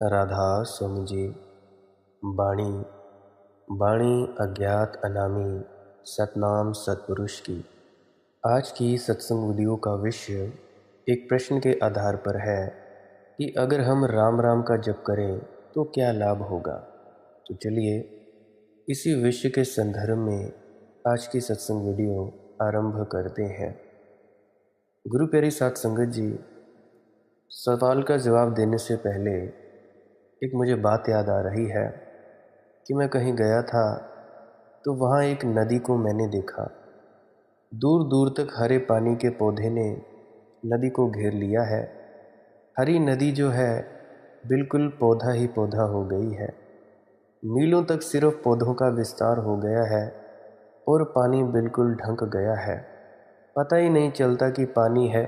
राधा स्वामी जी। बाणी बाणी अज्ञात अनामी सतनाम सतपुरुष की। आज की सत्संग वीडियो का विषय एक प्रश्न के आधार पर है कि अगर हम राम राम का जप करें तो क्या लाभ होगा। तो चलिए इसी विषय के संदर्भ में आज की सत्संग वीडियो आरंभ करते हैं। गुरु प्यारी साथ संगत जी, सवाल का जवाब देने से पहले एक मुझे बात याद आ रही है कि मैं कहीं गया था तो वहाँ एक नदी को मैंने देखा। दूर दूर तक हरे पानी के पौधे ने नदी को घेर लिया है। हरी नदी जो है बिल्कुल पौधा ही पौधा हो गई है। मीलों तक सिर्फ पौधों का विस्तार हो गया है और पानी बिल्कुल ढंक गया है। पता ही नहीं चलता कि पानी है।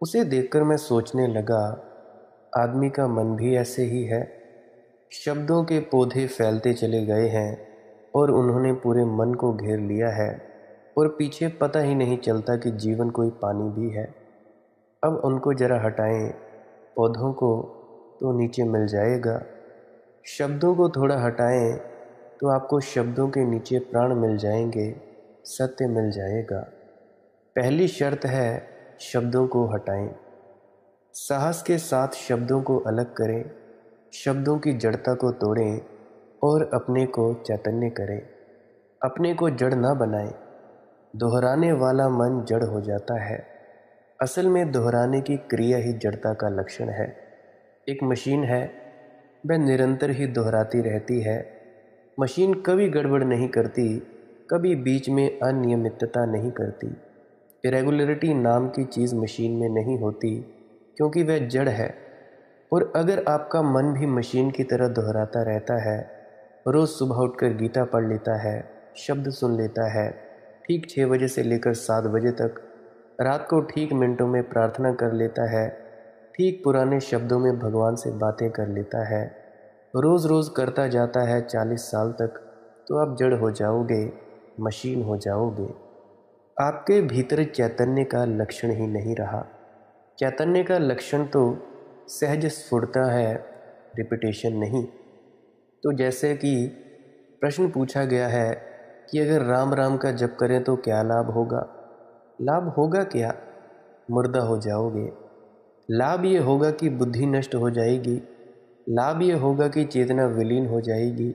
उसे देखकर मैं सोचने लगा, आदमी का मन भी ऐसे ही है। शब्दों के पौधे फैलते चले गए हैं और उन्होंने पूरे मन को घेर लिया है और पीछे पता ही नहीं चलता कि जीवन कोई पानी भी है। अब उनको जरा हटाएं, पौधों को तो नीचे मिल जाएगा। शब्दों को थोड़ा हटाएं तो आपको शब्दों के नीचे प्राण मिल जाएंगे, सत्य मिल जाएगा। पहली शर्त है शब्दों को हटाएं। साहस के साथ शब्दों को अलग करें, शब्दों की जड़ता को तोड़ें और अपने को चैतन्य करें। अपने को जड़ ना बनाएं। दोहराने वाला मन जड़ हो जाता है। असल में दोहराने की क्रिया ही जड़ता का लक्षण है। एक मशीन है, वह निरंतर ही दोहराती रहती है। मशीन कभी गड़बड़ नहीं करती, कभी बीच में अनियमितता नहीं करती। इरेगुलरिटी नाम की चीज़ मशीन में नहीं होती, क्योंकि वह जड़ है। और अगर आपका मन भी मशीन की तरह दोहराता रहता है, रोज़ सुबह उठकर गीता पढ़ लेता है, शब्द सुन लेता है, ठीक 6 बजे से लेकर 7 बजे तक, रात को ठीक मिनटों में प्रार्थना कर लेता है, ठीक पुराने शब्दों में भगवान से बातें कर लेता है, रोज़ रोज़ करता जाता है 40 साल तक, तो आप जड़ हो जाओगे, मशीन हो जाओगे। आपके भीतर चैतन्य का लक्षण ही नहीं रहा। चैतन्य का लक्षण तो सहज स्फुरता है, रिपीटेशन नहीं। तो जैसे कि प्रश्न पूछा गया है कि अगर राम राम का जप करें तो क्या लाभ होगा। लाभ होगा क्या? मुर्दा हो जाओगे। लाभ ये होगा कि बुद्धि नष्ट हो जाएगी। लाभ ये होगा कि चेतना विलीन हो जाएगी।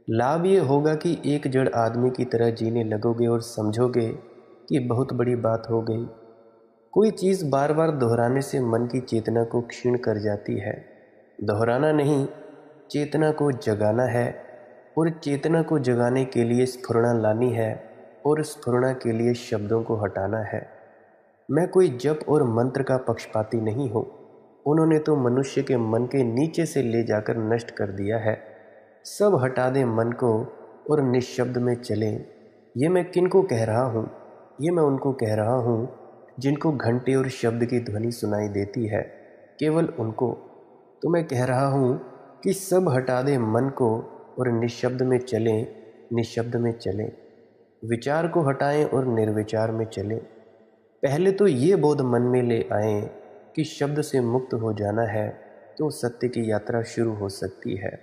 लाभ ये होगा कि एक जड़ आदमी की तरह जीने लगोगे और समझोगे कि बहुत बड़ी बात हो गई। कोई चीज़ बार बार दोहराने से मन की चेतना को क्षीण कर जाती है। दोहराना नहीं, चेतना को जगाना है, और चेतना को जगाने के लिए स्फुरना लानी है, और स्फुरना के लिए शब्दों को हटाना है। मैं कोई जप और मंत्र का पक्षपाती नहीं हूँ। उन्होंने तो मनुष्य के मन के नीचे से ले जाकर नष्ट कर दिया है। सब हटा दें मन को और निःशब्द में चलें। ये मैं किनको कह रहा हूँ? ये मैं उनको कह रहा हूँ जिनको घंटे और शब्द की ध्वनि सुनाई देती है, केवल उनको। तो मैं कह रहा हूँ कि सब हटा दें मन को और निःशब्द में चलें, निःशब्द में चलें। विचार को हटाएं और निर्विचार में चलें। पहले तो ये बोध मन में ले आएं कि शब्द से मुक्त हो जाना है तो सत्य की यात्रा शुरू हो सकती है।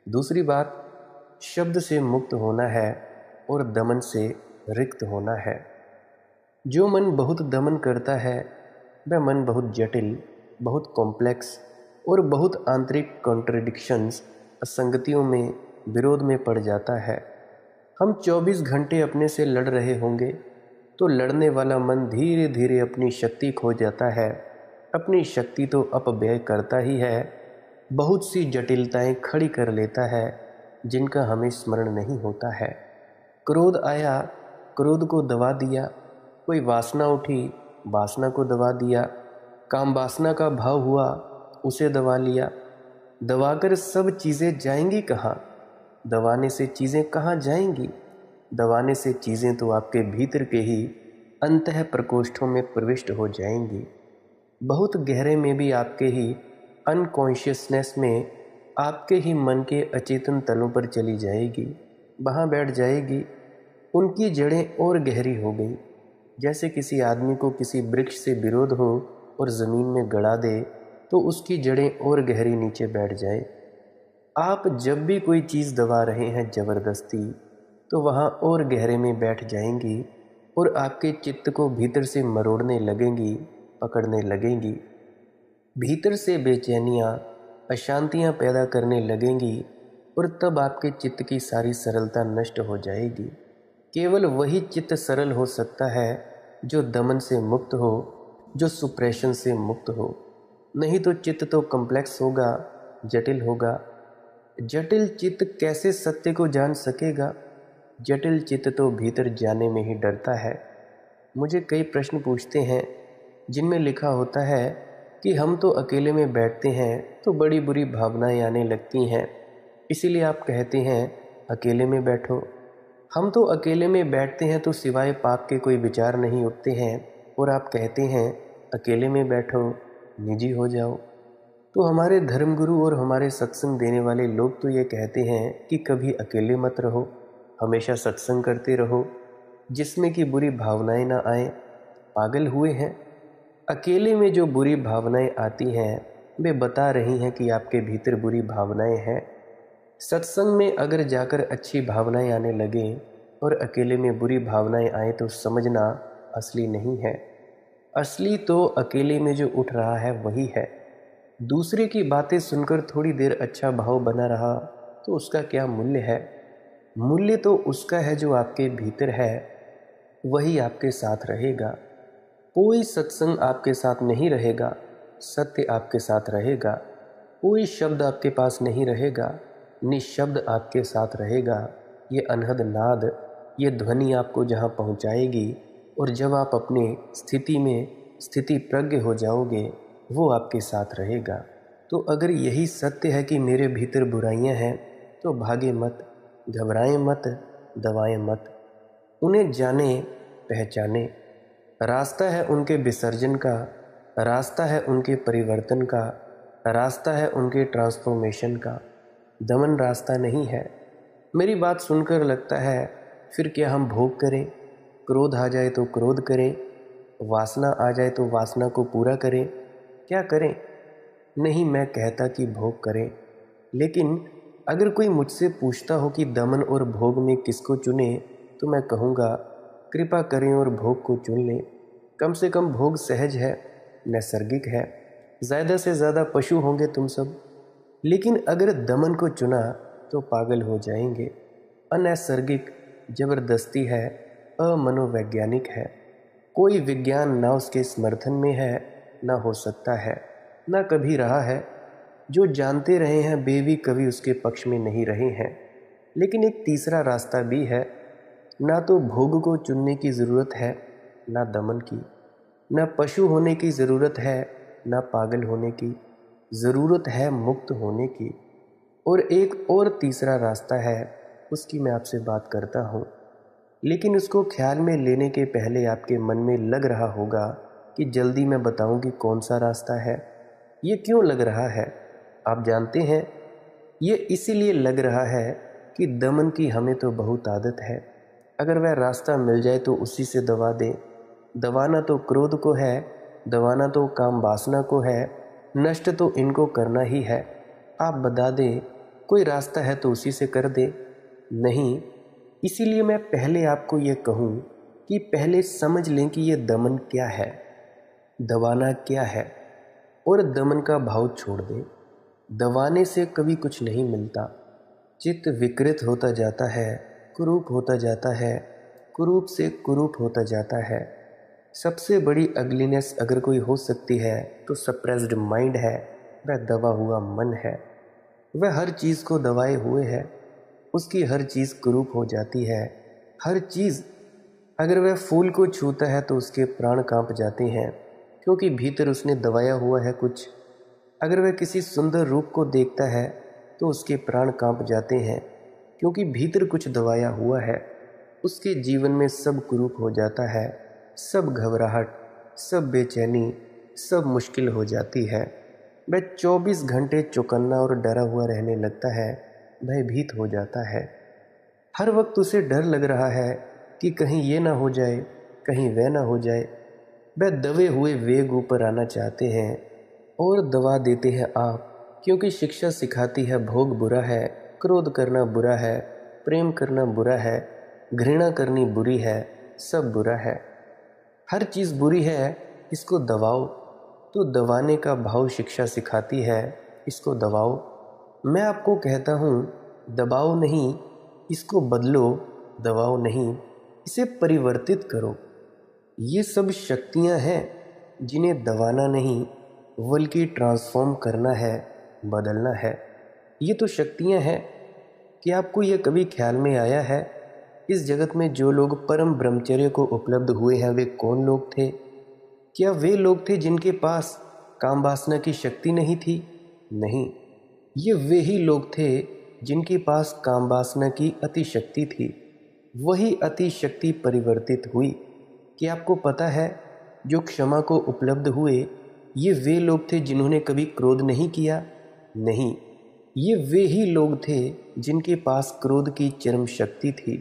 दूसरी बात, शब्द से मुक्त होना है और दमन से रिक्त होना है। जो मन बहुत दमन करता है वह मन बहुत जटिल, बहुत कॉम्प्लेक्स और बहुत आंतरिक कॉन्ट्रडिक्शंस, असंगतियों में, विरोध में पड़ जाता है। हम 24 घंटे अपने से लड़ रहे होंगे तो लड़ने वाला मन धीरे धीरे अपनी शक्ति खो जाता है। अपनी शक्ति तो अपव्यय करता ही है, बहुत सी जटिलताएं खड़ी कर लेता है जिनका हमें स्मरण नहीं होता है। क्रोध आया, क्रोध को दबा दिया। कोई वासना उठी, वासना को दबा दिया। काम वासना का भाव हुआ, उसे दबा लिया। दबाकर सब चीज़ें जाएंगी कहाँ? दबाने से चीज़ें कहाँ जाएंगी? दबाने से चीज़ें तो आपके भीतर के ही अंतः प्रकोष्ठों में प्रविष्ट हो जाएंगी। बहुत गहरे में भी आपके ही अनकॉन्शियसनेस में, आपके ही मन के अचेतन तलों पर चली जाएगी, वहाँ बैठ जाएगी। उनकी जड़ें और गहरी हो गई। जैसे किसी आदमी को किसी वृक्ष से विरोध हो और ज़मीन में गड़ा दे, तो उसकी जड़ें और गहरी नीचे बैठ जाए। आप जब भी कोई चीज़ दबा रहे हैं ज़बरदस्ती, तो वहाँ और गहरे में बैठ जाएंगी और आपके चित्त को भीतर से मरोड़ने लगेंगी, पकड़ने लगेंगी। भीतर से बेचैनियाँ, अशांतियाँ पैदा करने लगेंगी और तब आपके चित्त की सारी सरलता नष्ट हो जाएगी। केवल वही चित्त सरल हो सकता है जो दमन से मुक्त हो, जो सुप्रेशन से मुक्त हो। नहीं तो चित्त तो कॉम्प्लेक्स होगा, जटिल होगा। जटिल चित्त कैसे सत्य को जान सकेगा? जटिल चित्त तो भीतर जाने में ही डरता है। मुझे कई प्रश्न पूछते हैं जिनमें लिखा होता है कि हम तो अकेले में बैठते हैं तो बड़ी बुरी भावनाएं आने लगती हैं, इसीलिए आप कहते हैं अकेले में बैठो। हम तो अकेले में बैठते हैं तो सिवाय पाप के कोई विचार नहीं उठते हैं, और आप कहते हैं अकेले में बैठो, निजी हो जाओ। तो हमारे धर्मगुरु और हमारे सत्संग देने वाले लोग तो ये कहते हैं कि कभी अकेले मत रहो, हमेशा सत्संग करते रहो जिसमें कि बुरी भावनाएं ना आए। पागल हुए हैं? अकेले में जो बुरी भावनाएं आती हैं वे बता रही हैं कि आपके भीतर बुरी भावनाएं हैं। सत्संग में अगर जाकर अच्छी भावनाएं आने लगें और अकेले में बुरी भावनाएं आए तो समझना असली नहीं है। असली तो अकेले में जो उठ रहा है वही है। दूसरे की बातें सुनकर थोड़ी देर अच्छा भाव बना रहा तो उसका क्या मूल्य है? मूल्य तो उसका है जो आपके भीतर है, वही आपके साथ रहेगा। कोई सत्संग आपके साथ नहीं रहेगा, सत्य आपके साथ रहेगा। कोई शब्द आपके पास नहीं रहेगा, निशब्द आपके साथ रहेगा। ये अनहद नाद, ये ध्वनि आपको जहाँ पहुँचाएगी, और जब आप अपने स्थिति में स्थिति प्रज्ञ हो जाओगे वो आपके साथ रहेगा। तो अगर यही सत्य है कि मेरे भीतर बुराइयां हैं तो भागे मत, घबराएं मत, दबाएं मत। उन्हें जाने पहचाने। रास्ता है उनके विसर्जन का, रास्ता है उनके परिवर्तन का, रास्ता है उनके ट्रांसफॉर्मेशन का। दमन रास्ता नहीं है। मेरी बात सुनकर लगता है फिर क्या हम भोग करें? क्रोध आ जाए तो क्रोध करें, वासना आ जाए तो वासना को पूरा करें। क्या करें? नहीं, मैं कहता कि भोग करें, लेकिन अगर कोई मुझसे पूछता हो कि दमन और भोग में किसको चुने, तो मैं कहूँगा कृपा करें और भोग को चुन लें। कम से कम भोग सहज है, नैसर्गिक है। ज़्यादा से ज़्यादा पशु होंगे तुम सब, लेकिन अगर दमन को चुना तो पागल हो जाएंगे। अनैसर्गिक, ज़बरदस्ती है, अमनोवैज्ञानिक है। कोई विज्ञान ना उसके समर्थन में है, ना हो सकता है, ना कभी रहा है। जो जानते रहे हैं वे भी कभी उसके पक्ष में नहीं रहे हैं। लेकिन एक तीसरा रास्ता भी है। ना तो भोग को चुनने की ज़रूरत है, ना दमन की। ना पशु होने की ज़रूरत है, ना पागल होने की। ज़रूरत है मुक्त होने की। और एक और तीसरा रास्ता है, उसकी मैं आपसे बात करता हूँ, लेकिन उसको ख्याल में लेने के पहले आपके मन में लग रहा होगा कि जल्दी मैं बताऊं कि कौन सा रास्ता है। ये क्यों लग रहा है आप जानते हैं? ये इसीलिए लग रहा है कि दमन की हमें तो बहुत आदत है। अगर वह रास्ता मिल जाए तो उसी से दबा दें। दबाना तो क्रोध को है, दबाना तो काम वासना को है, नष्ट तो इनको करना ही है। आप बता दें कोई रास्ता है तो उसी से कर दें। नहीं, इसीलिए मैं पहले आपको ये कहूँ कि पहले समझ लें कि ये दमन क्या है, दबाना क्या है, और दमन का भाव छोड़ दें। दबाने से कभी कुछ नहीं मिलता। चित्त विकृत होता जाता है, कुरूप होता जाता है, कुरूप से कुरूप होता जाता है। सबसे बड़ी अगलीनेस अगर कोई हो सकती है तो सप्रेस्ड माइंड है, वह दबा हुआ मन है। वह हर चीज़ को दबाए हुए है, उसकी हर चीज़ कुरूप हो जाती है। हर चीज़, अगर वह फूल को छूता है तो उसके प्राण कांप जाते हैं, क्योंकि भीतर उसने दबाया हुआ है कुछ। अगर वह किसी सुंदर रूप को देखता है तो उसके प्राण कांप जाते हैं, क्योंकि भीतर कुछ दबाया हुआ है। उसके जीवन में सब कुरूप हो जाता है, सब घबराहट, सब बेचैनी, सब मुश्किल हो जाती है। वह 24 घंटे चौकन्ना और डरा हुआ रहने लगता है, भयभीत हो जाता है। हर वक्त उसे डर लग रहा है कि कहीं ये ना हो जाए, कहीं वह ना हो जाए। वह दबे हुए वेग ऊपर आना चाहते हैं, और दवा देते हैं आप, क्योंकि शिक्षा सिखाती है भोग बुरा है, क्रोध करना बुरा है, प्रेम करना बुरा है, घृणा करनी बुरी है, सब बुरा है, हर चीज़ बुरी है, इसको दबाओ। तो दबाने का भाव शिक्षा सिखाती है, इसको दबाओ। मैं आपको कहता हूँ, दबाओ नहीं, इसको बदलो, दबाओ नहीं, इसे परिवर्तित करो। ये सब शक्तियाँ हैं जिन्हें दबाना नहीं बल्कि ट्रांसफॉर्म करना है, बदलना है। ये तो शक्तियाँ हैं कि आपको ये कभी ख्याल में आया है, इस जगत में जो लोग परम ब्रह्मचर्य को उपलब्ध हुए हैं वे कौन लोग थे? क्या वे लोग थे जिनके पास काम वासना की शक्ति नहीं थी? नहीं, ये वे ही लोग थे जिनके पास काम वासना की अतिशक्ति थी। वही अतिशक्ति परिवर्तित हुई। कि आपको पता है, जो क्षमा को उपलब्ध हुए ये वे लोग थे जिन्होंने कभी क्रोध नहीं किया? नहीं, ये वे ही लोग थे जिनके पास क्रोध की चरम शक्ति थी।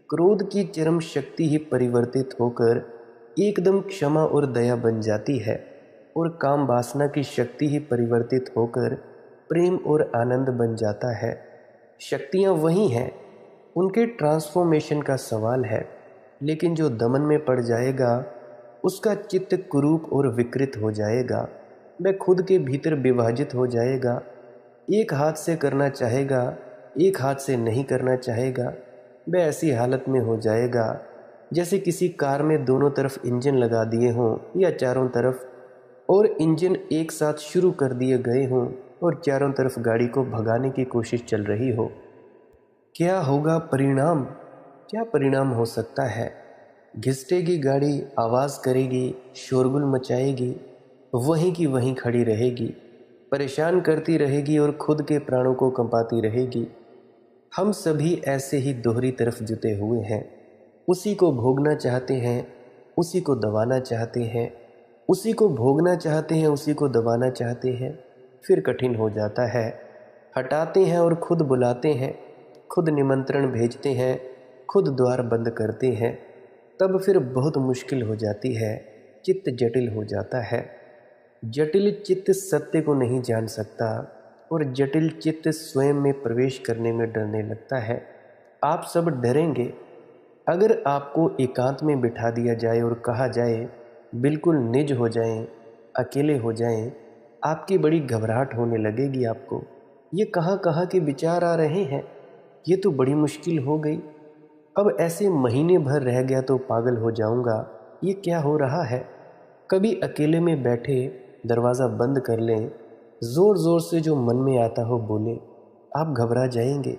क्रोध की चरम शक्ति ही परिवर्तित होकर एकदम क्षमा और दया बन जाती है, और काम वासना की शक्ति ही परिवर्तित होकर प्रेम और आनंद बन जाता है। शक्तियाँ वही हैं, उनके ट्रांसफॉर्मेशन का सवाल है। लेकिन जो दमन में पड़ जाएगा उसका चित्त कुरूप और विकृत हो जाएगा, वह खुद के भीतर विभाजित हो जाएगा। एक हाथ से करना चाहेगा, एक हाथ से नहीं करना चाहेगा। वह ऐसी हालत में हो जाएगा जैसे किसी कार में दोनों तरफ इंजन लगा दिए हों या चारों तरफ, और इंजन एक साथ शुरू कर दिए गए हों और चारों तरफ गाड़ी को भगाने की कोशिश चल रही हो। क्या होगा परिणाम? क्या परिणाम हो सकता है? घिसटेगी गाड़ी, आवाज़ करेगी, शोरगुल मचाएगी, वहीं की वहीं खड़ी रहेगी, परेशान करती रहेगी और खुद के प्राणों को कंपाती रहेगी। हम सभी ऐसे ही दोहरी तरफ जुटे हुए हैं। उसी को भोगना चाहते हैं, उसी को दबाना चाहते हैं, उसी को भोगना चाहते हैं, उसी को दबाना चाहते हैं। फिर कठिन हो जाता है। हटाते हैं और खुद बुलाते हैं, खुद निमंत्रण भेजते हैं, खुद द्वार बंद करते हैं। तब फिर बहुत मुश्किल हो जाती है, चित्त जटिल हो जाता है। जटिल चित्त सत्य को नहीं जान सकता और जटिल चित्त स्वयं में प्रवेश करने में डरने लगता है। आप सब डरेंगे अगर आपको एकांत में बिठा दिया जाए और कहा जाए बिल्कुल निज हो जाएं, अकेले हो जाएं। आपकी बड़ी घबराहट होने लगेगी। आपको ये कहाँ कहाँ के विचार आ रहे हैं, ये तो बड़ी मुश्किल हो गई। अब ऐसे महीने भर रह गया तो पागल हो जाऊंगा, ये क्या हो रहा है। कभी अकेले में बैठे दरवाज़ा बंद कर लें, ज़ोर ज़ोर से जो मन में आता हो बोले। आप घबरा जाएंगे,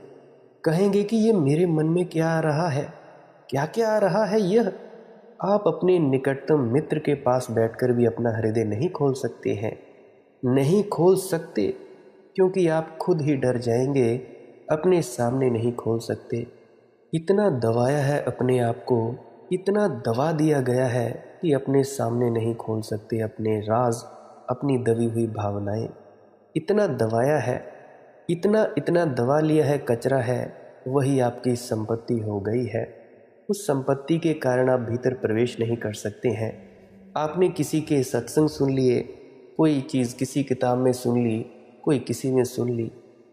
कहेंगे कि ये मेरे मन में क्या आ रहा है, क्या क्या आ रहा है यह। आप अपने निकटतम मित्र के पास बैठकर भी अपना हृदय नहीं खोल सकते हैं, नहीं खोल सकते, क्योंकि आप खुद ही डर जाएंगे, अपने सामने नहीं खोल सकते। इतना दबाया है अपने आप को, इतना दबा दिया गया है कि अपने सामने नहीं खोल सकते अपने राज, अपनी दबी हुई भावनाएं। इतना दबाया है, इतना इतना दबा लिया है, कचरा है, वही आपकी संपत्ति हो गई है। उस संपत्ति के कारण आप भीतर प्रवेश नहीं कर सकते हैं। आपने किसी के सत्संग सुन लिए, कोई चीज़ किसी किताब में सुन ली, कोई किसी ने सुन ली।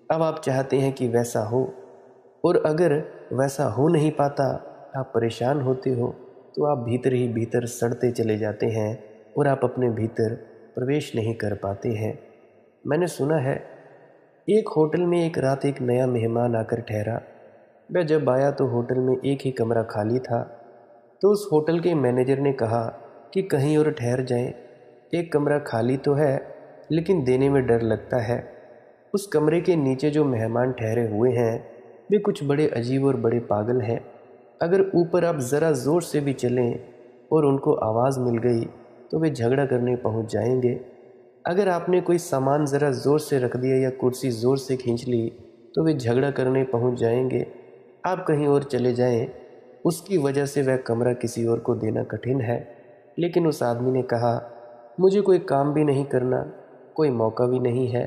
अब आप चाहते हैं कि वैसा हो, और अगर वैसा हो नहीं पाता, आप परेशान होते हो, तो आप भीतर ही भीतर सड़ते चले जाते हैं और आप अपने भीतर प्रवेश नहीं कर पाते हैं। मैंने सुना है एक होटल में एक रात एक नया मेहमान आकर ठहरा। वह जब आया तो होटल में एक ही कमरा खाली था। तो उस होटल के मैनेजर ने कहा कि कहीं और ठहर जाएं, एक कमरा खाली तो है लेकिन देने में डर लगता है। उस कमरे के नीचे जो मेहमान ठहरे हुए हैं वे कुछ बड़े अजीब और बड़े पागल हैं। अगर ऊपर आप ज़रा ज़ोर से भी चलें और उनको आवाज़ मिल गई तो वे झगड़ा करने पहुंच जाएंगे। अगर आपने कोई सामान ज़रा ज़ोर से रख दिया या कुर्सी ज़ोर से खींच ली तो वे झगड़ा करने पहुंच जाएंगे। आप कहीं और चले जाएं, उसकी वजह से वह कमरा किसी और को देना कठिन है। लेकिन उस आदमी ने कहा, मुझे कोई काम भी नहीं करना, कोई मौका भी नहीं है,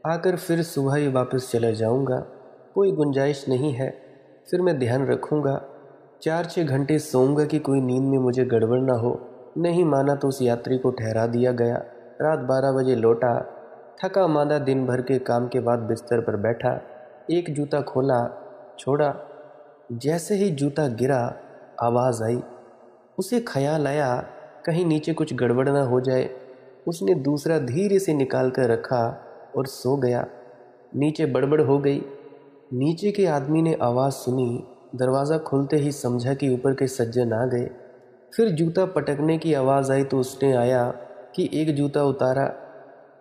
आकर फिर सुबह ही वापस चला जाऊंगा, कोई गुंजाइश नहीं है, फिर मैं ध्यान रखूंगा, 4-6 घंटे सोऊंगा कि कोई नींद में मुझे गड़बड़ ना हो। नहीं माना तो उस यात्री को ठहरा दिया गया, रात 12 बजे लौटा। थका मांदा दिन भर के काम के बाद बिस्तर पर बैठा, एक जूता खोला, छोड़ा। जैसे ही जूता गिरा, आवाज़ आई। उसे ख्याल आया कहीं नीचे कुछ गड़बड़ ना हो जाए। उसने दूसरा धीरे से निकाल कर रखा और सो गया। नीचे बड़बड़ हो गई। नीचे के आदमी ने आवाज़ सुनी। दरवाज़ा खुलते ही समझा कि ऊपर के सज्जन आ गए। फिर जूता पटकने की आवाज़ आई तो उसने आया कि एक जूता उतारा।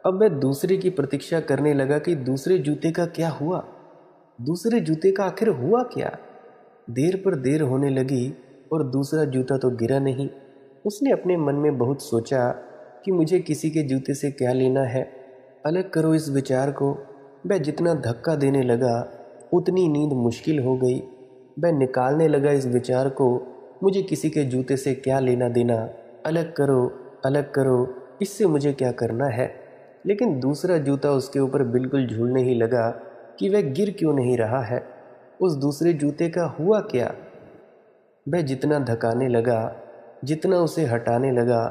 अब वह दूसरे की प्रतीक्षा करने लगा कि दूसरे जूते का क्या हुआ, दूसरे जूते का आखिर हुआ क्या। देर पर देर होने लगी और दूसरा जूता तो गिरा नहीं। उसने अपने मन में बहुत सोचा कि मुझे किसी के जूते से क्या लेना है, अलग करो इस विचार को। वह जितना धक्का देने लगा उतनी नींद मुश्किल हो गई। वह निकालने लगा इस विचार को, मुझे किसी के जूते से क्या लेना देना, अलग करो, अलग करो, इससे मुझे क्या करना है। लेकिन दूसरा जूता उसके ऊपर बिल्कुल झूलने ही लगा कि वह गिर क्यों नहीं रहा है, उस दूसरे जूते का हुआ क्या। वह जितना धकाने लगा, जितना उसे हटाने लगा,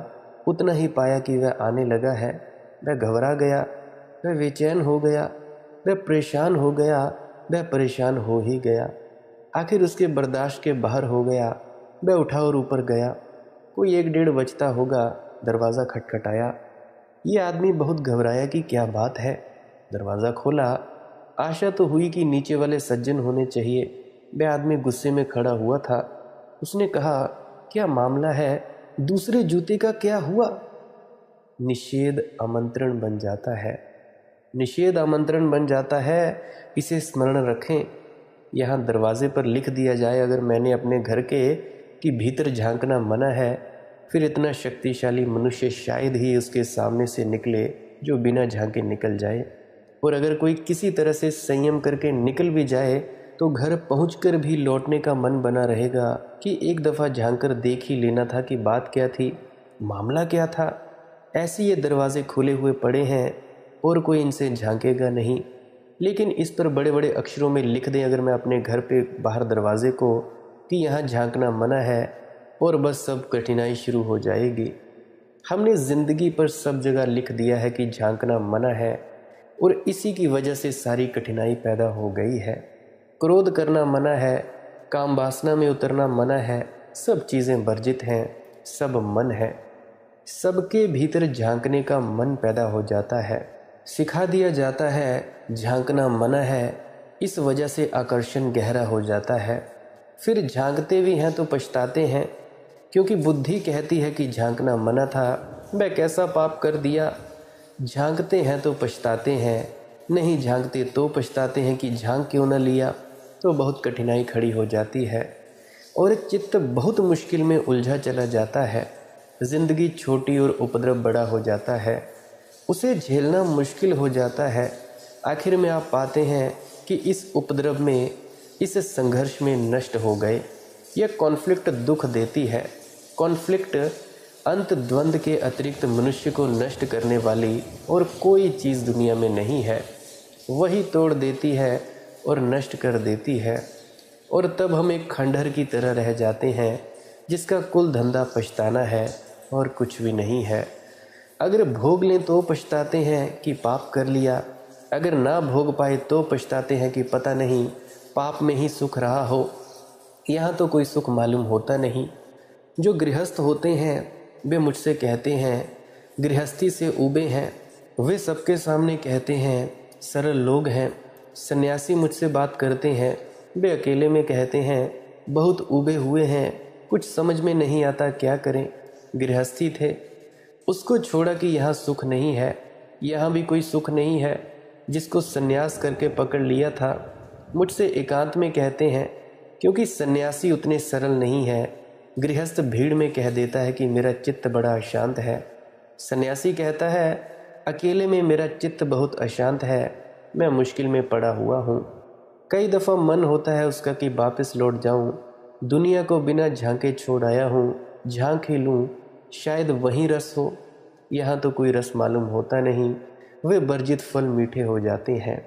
उतना ही पाया कि वह आने लगा है। वह घबरा गया, वह बेचैन हो गया, वह परेशान हो गया, वह परेशान हो ही गया। आखिर उसके बर्दाश्त के बाहर हो गया। वह उठा और ऊपर गया। कोई 1-1:30 बजता होगा। दरवाज़ा खटखटाया। ये आदमी बहुत घबराया कि क्या बात है। दरवाज़ा खोला। आशा तो हुई कि नीचे वाले सज्जन होने चाहिए। वह आदमी गुस्से में खड़ा हुआ था। उसने कहा, क्या मामला है, दूसरे जूते का क्या हुआ। निषेध आमंत्रण बन जाता है। निषेध आमंत्रण बन जाता है, इसे स्मरण रखें। यहाँ दरवाजे पर लिख दिया जाए, अगर मैंने अपने घर के भीतर झांकना मना है, फिर इतना शक्तिशाली मनुष्य शायद ही उसके सामने से निकले जो बिना झांके निकल जाए। और अगर कोई किसी तरह से संयम करके निकल भी जाए तो घर पहुंचकर भी लौटने का मन बना रहेगा कि एक दफ़ा झांक कर देख ही लेना था कि बात क्या थी, मामला क्या था। ऐसे ये दरवाजे खुले हुए पड़े हैं और कोई इनसे झांकेगा नहीं। लेकिन इस पर बड़े बड़े अक्षरों में लिख दें अगर मैं अपने घर पे बाहर दरवाजे को कि यहाँ झांकना मना है, और बस सब कठिनाई शुरू हो जाएगी। हमने ज़िंदगी पर सब जगह लिख दिया है कि झांकना मना है, और इसी की वजह से सारी कठिनाई पैदा हो गई है। क्रोध करना मना है, काम वासना में उतरना मना है, सब चीज़ें वर्जित हैं, सब मन है। सबके भीतर झांकने का मन पैदा हो जाता है। सिखा दिया जाता है झांकना मना है, इस वजह से आकर्षण गहरा हो जाता है। फिर झांकते भी हैं तो पछताते हैं, क्योंकि बुद्धि कहती है कि झांकना मना था, मैं कैसा पाप कर दिया। झांकते हैं तो पछताते हैं, नहीं झांकते तो पछताते हैं कि झांक क्यों न लिया। तो बहुत कठिनाई खड़ी हो जाती है और चित्त बहुत मुश्किल में उलझा चला जाता है। ज़िंदगी छोटी और उपद्रव बड़ा हो जाता है, उसे झेलना मुश्किल हो जाता है। आखिर में आप पाते हैं कि इस उपद्रव में, इस संघर्ष में नष्ट हो गए। यह कॉन्फ्लिक्ट दुख देती है। कॉन्फ्लिक्ट अंत द्वंद्व के अतिरिक्त मनुष्य को नष्ट करने वाली और कोई चीज़ दुनिया में नहीं है। वही तोड़ देती है और नष्ट कर देती है, और तब हम एक खंडहर की तरह रह जाते हैं जिसका कुल धंधा पछताना है और कुछ भी नहीं है। अगर भोग लें तो पछताते हैं कि पाप कर लिया, अगर ना भोग पाए तो पछताते हैं कि पता नहीं पाप में ही सुख रहा हो। यहाँ तो कोई सुख मालूम होता नहीं। जो गृहस्थ होते हैं वे मुझसे कहते हैं गृहस्थी से ऊबे हैं। वे सबके सामने कहते हैं सरल लोग हैं। सन्यासी मुझसे बात करते हैं, वे अकेले में कहते हैं बहुत ऊबे हुए हैं, कुछ समझ में नहीं आता क्या करें। गृहस्थी थे, उसको छोड़ा कि यहाँ सुख नहीं है, यहाँ भी कोई सुख नहीं है। जिसको सन्यास करके पकड़ लिया था, मुझसे एकांत में कहते हैं, क्योंकि सन्यासी उतने सरल नहीं है। गृहस्थ भीड़ में कह देता है कि मेरा चित्त बड़ा अशांत है। सन्यासी कहता है अकेले में मेरा चित्त बहुत अशांत है, मैं मुश्किल में पड़ा हुआ हूँ। कई दफ़ा मन होता है उसका कि वापस लौट जाऊँ, दुनिया को बिना झांके छोड़ आया हूँ, झांक ही लूँ, शायद वहीं रस हो। यहाँ तो कोई रस मालूम होता नहीं, वे वर्जित फल मीठे हो जाते हैं।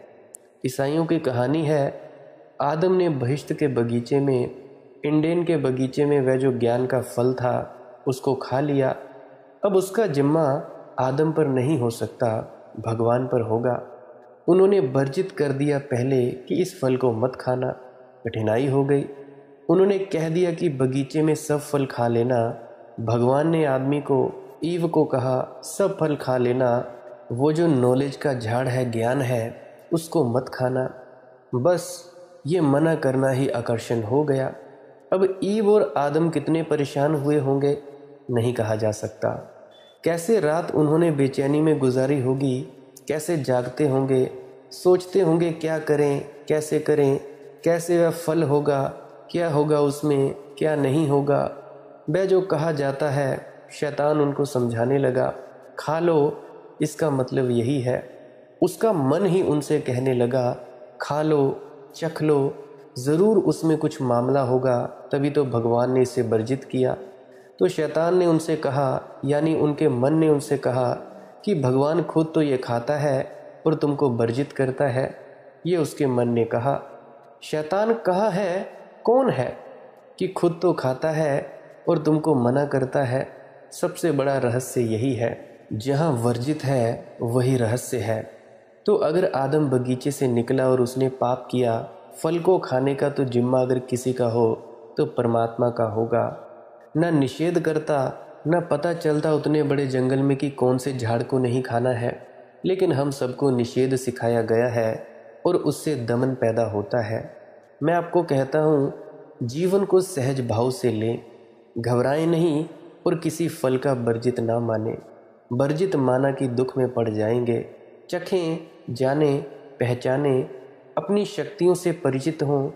ईसाइयों की कहानी है, आदम ने बहिश्त के बगीचे में, इंडेन के बगीचे में वह जो ज्ञान का फल था उसको खा लिया। अब उसका जिम्मा आदम पर नहीं हो सकता, भगवान पर होगा। उन्होंने वर्जित कर दिया पहले कि इस फल को मत खाना, कठिनाई हो गई। उन्होंने कह दिया कि बगीचे में सब फल खा लेना। भगवान ने आदमी को, ईव को कहा सब फल खा लेना, वो जो नॉलेज का झाड़ है, ज्ञान है, उसको मत खाना। बस ये मना करना ही आकर्षण हो गया। अब ईव और आदम कितने परेशान हुए होंगे नहीं कहा जा सकता। कैसे रात उन्होंने बेचैनी में गुजारी होगी, कैसे जागते होंगे, सोचते होंगे क्या करें, कैसे करें, कैसे वह फल होगा, क्या होगा उसमें, क्या नहीं होगा। वह जो कहा जाता है, शैतान उनको समझाने लगा, खा लो, इसका मतलब यही है। उसका मन ही उनसे कहने लगा, खा लो, चख लो, ज़रूर उसमें कुछ मामला होगा, तभी तो भगवान ने इसे वर्जित किया। तो शैतान ने उनसे कहा, यानी उनके मन ने उनसे कहा कि भगवान खुद तो ये खाता है और तुमको वर्जित करता है। ये उसके मन ने कहा। शैतान कहा है कौन है कि खुद तो खाता है और तुमको मना करता है? सबसे बड़ा रहस्य यही है, जहाँ वर्जित है वही रहस्य है। तो अगर आदम बगीचे से निकला और उसने पाप किया, फल को खाने का तो जिम्मा अगर किसी का हो तो परमात्मा का होगा। न निषेध करता, न पता चलता उतने बड़े जंगल में कि कौन से झाड़ को नहीं खाना है, लेकिन हम सबको निषेध सिखाया गया है और उससे दमन पैदा होता है। मैं आपको कहता हूँ, जीवन को सहज भाव से लें, घबराएं नहीं और किसी फल का वर्जित ना माने। वर्जित माना कि दुख में पड़ जाएंगे। चखें, जानें, पहचानें, अपनी शक्तियों से परिचित हों,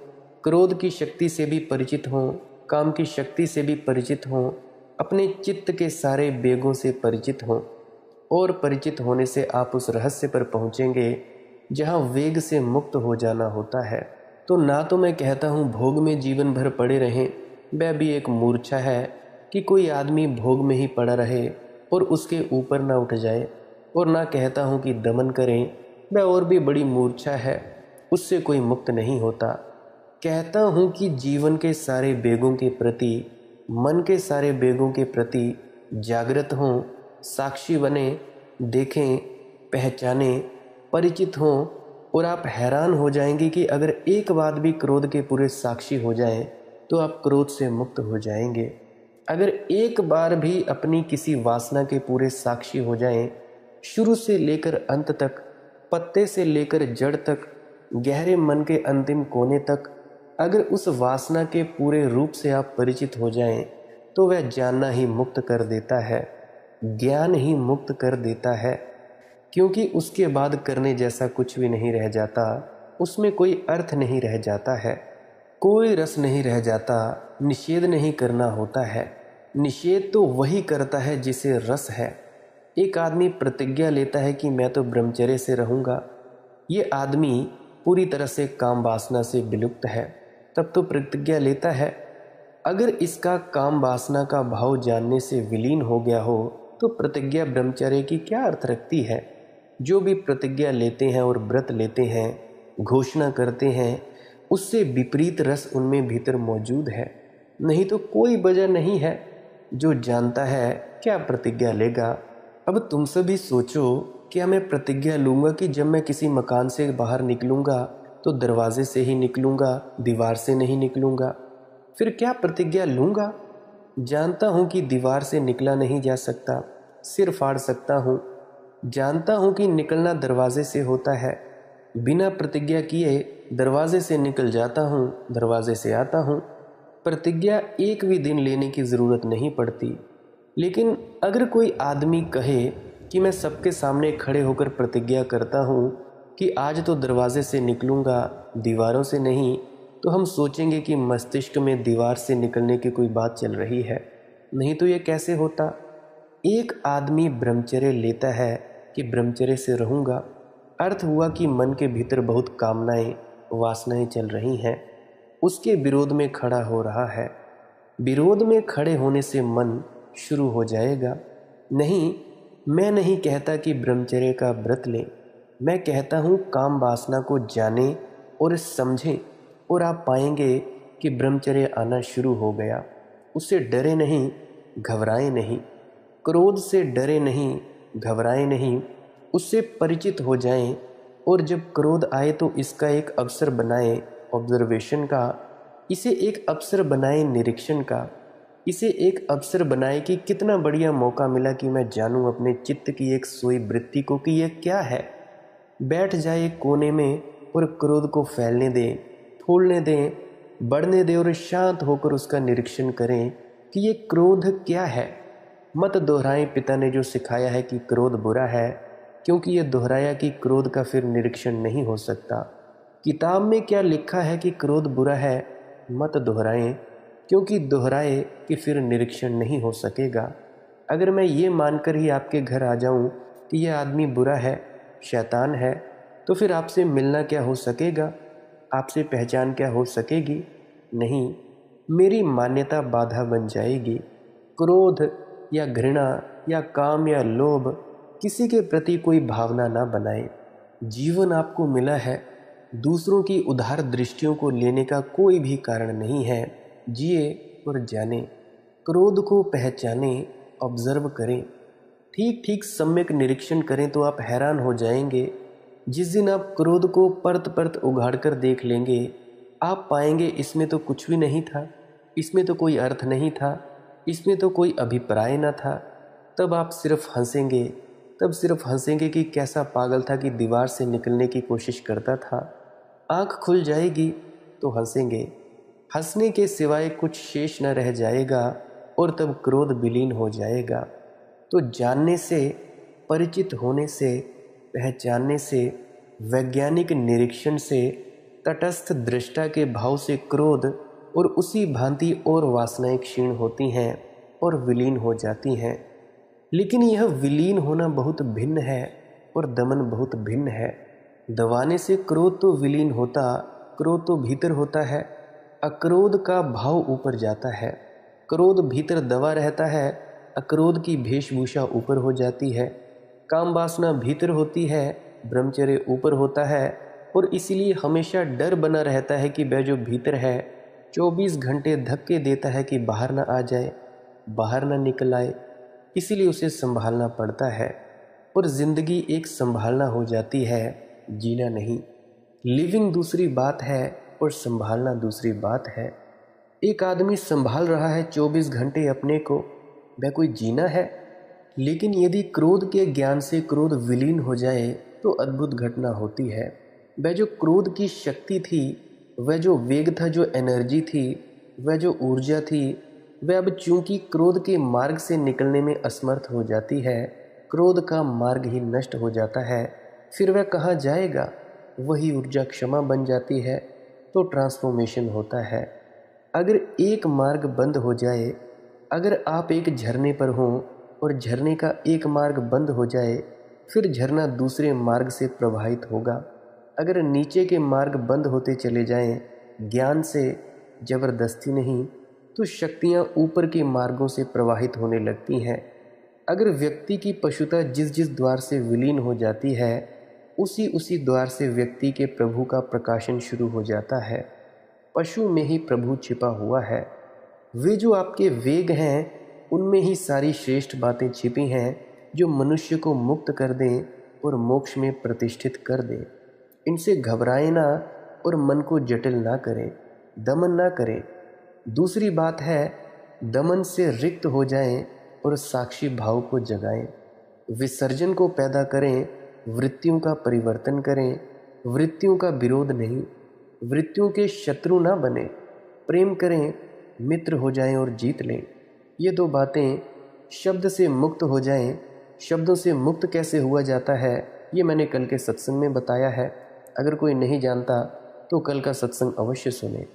क्रोध की शक्ति से भी परिचित हों, काम की शक्ति से भी परिचित हों, अपने चित्त के सारे वेगों से परिचित हों। और परिचित होने से आप उस रहस्य पर पहुँचेंगे जहाँ वेग से मुक्त हो जाना होता है। तो ना तो मैं कहता हूँ भोग में जीवन भर पड़े रहें, वह भी एक मूर्छा है कि कोई आदमी भोग में ही पड़ा रहे और उसके ऊपर ना उठ जाए, और ना कहता हूँ कि दमन करें, वह और भी बड़ी मूर्छा है, उससे कोई मुक्त नहीं होता। कहता हूँ कि जीवन के सारे वेगों के प्रति, मन के सारे वेगों के प्रति जागृत हों, साक्षी बने, देखें, पहचानें, परिचित हों, और आप हैरान हो जाएंगे कि अगर एक बार भी क्रोध के पूरे साक्षी हो जाएं तो आप क्रोध से मुक्त हो जाएंगे। अगर एक बार भी अपनी किसी वासना के पूरे साक्षी हो जाएं, शुरू से लेकर अंत तक, पत्ते से लेकर जड़ तक, गहरे मन के अंतिम कोने तक, अगर उस वासना के पूरे रूप से आप परिचित हो जाएं, तो वह जानना ही मुक्त कर देता है, ज्ञान ही मुक्त कर देता है। क्योंकि उसके बाद करने जैसा कुछ भी नहीं रह जाता, उसमें कोई अर्थ नहीं रह जाता है, कोई रस नहीं रह जाता। निषेध नहीं करना होता है, निषेध तो वही करता है जिसे रस है। एक आदमी प्रतिज्ञा लेता है कि मैं तो ब्रह्मचर्य से रहूँगा, ये आदमी पूरी तरह से काम वासना से विलुप्त है, तब तो प्रतिज्ञा लेता है। अगर इसका काम वासना का भाव जानने से विलीन हो गया हो तो प्रतिज्ञा ब्रह्मचर्य की क्या अर्थ रखती है? जो भी प्रतिज्ञा लेते हैं और व्रत लेते हैं, घोषणा करते हैं, उससे विपरीत रस उनमें भीतर मौजूद है। नहीं तो कोई वजह नहीं है। जो जानता है क्या प्रतिज्ञा लेगा? अब तुम सभी सोचो, क्या मैं प्रतिज्ञा लूँगा कि जब मैं किसी मकान से बाहर निकलूँगा तो दरवाजे से ही निकलूँगा, दीवार से नहीं निकलूँगा? फिर क्या प्रतिज्ञा लूँगा? जानता हूँ कि दीवार से निकला नहीं जा सकता, सिर फाड़ सकता हूँ। जानता हूँ कि निकलना दरवाजे से होता है। बिना प्रतिज्ञा किए दरवाजे से निकल जाता हूँ, दरवाजे से आता हूँ। प्रतिज्ञा एक भी दिन लेने की ज़रूरत नहीं पड़ती। लेकिन अगर कोई आदमी कहे कि मैं सबके सामने खड़े होकर प्रतिज्ञा करता हूँ कि आज तो दरवाजे से निकलूँगा, दीवारों से नहीं, तो हम सोचेंगे कि मस्तिष्क में दीवार से निकलने की कोई बात चल रही है। नहीं तो ये कैसे होता? एक आदमी ब्रह्मचर्य लेता है कि ब्रह्मचर्य से रहूँगा, अर्थ हुआ कि मन के भीतर बहुत कामनाएं, वासनाएं चल रही हैं, उसके विरोध में खड़ा हो रहा है। विरोध में खड़े होने से मन शुरू हो जाएगा। नहीं, मैं नहीं कहता कि ब्रह्मचर्य का व्रत लें, मैं कहता हूँ काम वासना को जानें और समझें, और आप पाएंगे कि ब्रह्मचर्य आना शुरू हो गया। उससे डरे नहीं, घबराएं नहीं, क्रोध से डरे नहीं, घबराएं नहीं, उससे परिचित हो जाएं। और जब क्रोध आए तो इसका एक अवसर बनाएं ऑब्जर्वेशन का, इसे एक अवसर बनाएं निरीक्षण का, इसे एक अवसर बनाएं कि कितना बढ़िया मौका मिला कि मैं जानूं अपने चित्त की एक सोई वृत्ति को कि यह क्या है। बैठ जाए एक कोने में और क्रोध को फैलने दें, फूलने दें, बढ़ने दें और शांत होकर उसका निरीक्षण करें कि ये क्रोध क्या है। मत दोहराएं पिता ने जो सिखाया है कि क्रोध बुरा है, क्योंकि ये दोहराया कि क्रोध का फिर निरीक्षण नहीं हो सकता। किताब में क्या लिखा है कि क्रोध बुरा है, मत दोहराएं, क्योंकि दोहराए कि फिर निरीक्षण नहीं हो सकेगा। अगर मैं ये मानकर ही आपके घर आ जाऊं कि यह आदमी बुरा है, शैतान है, तो फिर आपसे मिलना क्या हो सकेगा, आपसे पहचान क्या हो सकेगी? नहीं, मेरी मान्यता बाधा बन जाएगी। क्रोध या घृणा या काम या लोभ किसी के प्रति कोई भावना ना बनाए। जीवन आपको मिला है, दूसरों की उदार दृष्टियों को लेने का कोई भी कारण नहीं है। जिए और जाने, क्रोध को पहचाने, ऑब्जर्व करें, ठीक ठीक सम्यक निरीक्षण करें तो आप हैरान हो जाएंगे। जिस दिन आप क्रोध को परत परत उघाड़ कर देख लेंगे, आप पाएंगे इसमें तो कुछ भी नहीं था, इसमें तो कोई अर्थ नहीं था, इसमें तो कोई अभिप्राय न था। तब आप सिर्फ हंसेंगे, तब सिर्फ हंसेंगे कि कैसा पागल था कि दीवार से निकलने की कोशिश करता था। आँख खुल जाएगी तो हंसेंगे, हंसने के सिवाय कुछ शेष न रह जाएगा और तब क्रोध विलीन हो जाएगा। तो जानने से, परिचित होने से, पहचानने से, वैज्ञानिक निरीक्षण से, तटस्थ दृष्टा के भाव से क्रोध और उसी भांति और वासनाएं क्षीण होती हैं और विलीन हो जाती हैं। लेकिन यह विलीन होना बहुत भिन्न है और दमन बहुत भिन्न है। दबाने से क्रोध तो विलीन होता, क्रोध तो भीतर होता है। अक्रोध का भाव ऊपर जाता है, क्रोध भीतर दबा रहता है, अक्रोध की वेशभूषा ऊपर हो जाती है। काम वासना भीतर होती है, ब्रह्मचर्य ऊपर होता है। और इसीलिए हमेशा डर बना रहता है कि वह जो भीतर है 24 घंटे धक्के देता है कि बाहर ना आ जाए, बाहर ना निकल आए। इसीलिए उसे संभालना पड़ता है। और ज़िंदगी एक संभालना हो जाती है, जीना नहीं। लिविंग दूसरी बात है और संभालना दूसरी बात है। एक आदमी संभाल रहा है 24 घंटे अपने को, वह कोई जीना है? लेकिन यदि क्रोध के ज्ञान से क्रोध विलीन हो जाए तो अद्भुत घटना होती है। वह जो क्रोध की शक्ति थी, वह जो वेग था, जो एनर्जी थी, वह जो ऊर्जा थी, वह अब चूंकि क्रोध के मार्ग से निकलने में असमर्थ हो जाती है, क्रोध का मार्ग ही नष्ट हो जाता है, फिर वह कहाँ जाएगा? वही ऊर्जा क्षमा बन जाती है, तो ट्रांसफॉर्मेशन होता है। अगर एक मार्ग बंद हो जाए, अगर आप एक झरने पर हों और झरने का एक मार्ग बंद हो जाए, फिर झरना दूसरे मार्ग से प्रवाहित होगा। अगर नीचे के मार्ग बंद होते चले जाएं, ज्ञान से, जबरदस्ती नहीं, तो शक्तियाँ ऊपर के मार्गों से प्रवाहित होने लगती हैं। अगर व्यक्ति की पशुता जिस जिस द्वार से विलीन हो जाती है, उसी उसी द्वार से व्यक्ति के प्रभु का प्रकाशन शुरू हो जाता है। पशु में ही प्रभु छिपा हुआ है। वे जो आपके वेग हैं, उनमें ही सारी श्रेष्ठ बातें छिपी हैं जो मनुष्य को मुक्त कर दें और मोक्ष में प्रतिष्ठित कर दें। इनसे घबराएं ना और मन को जटिल ना करें, दमन ना करें। दूसरी बात है, दमन से रिक्त हो जाएं और साक्षी भाव को जगाएं। विसर्जन को पैदा करें, वृत्तियों का परिवर्तन करें। वृत्तियों का विरोध नहीं, वृत्तियों के शत्रु ना बने। प्रेम करें, मित्र हो जाएं और जीत लें। ये दो बातें, शब्द से मुक्त हो जाएं। शब्दों से मुक्त कैसे हुआ जाता है, ये मैंने कल के सत्संग में बताया है। अगर कोई नहीं जानता तो कल का सत्संग अवश्य सुने।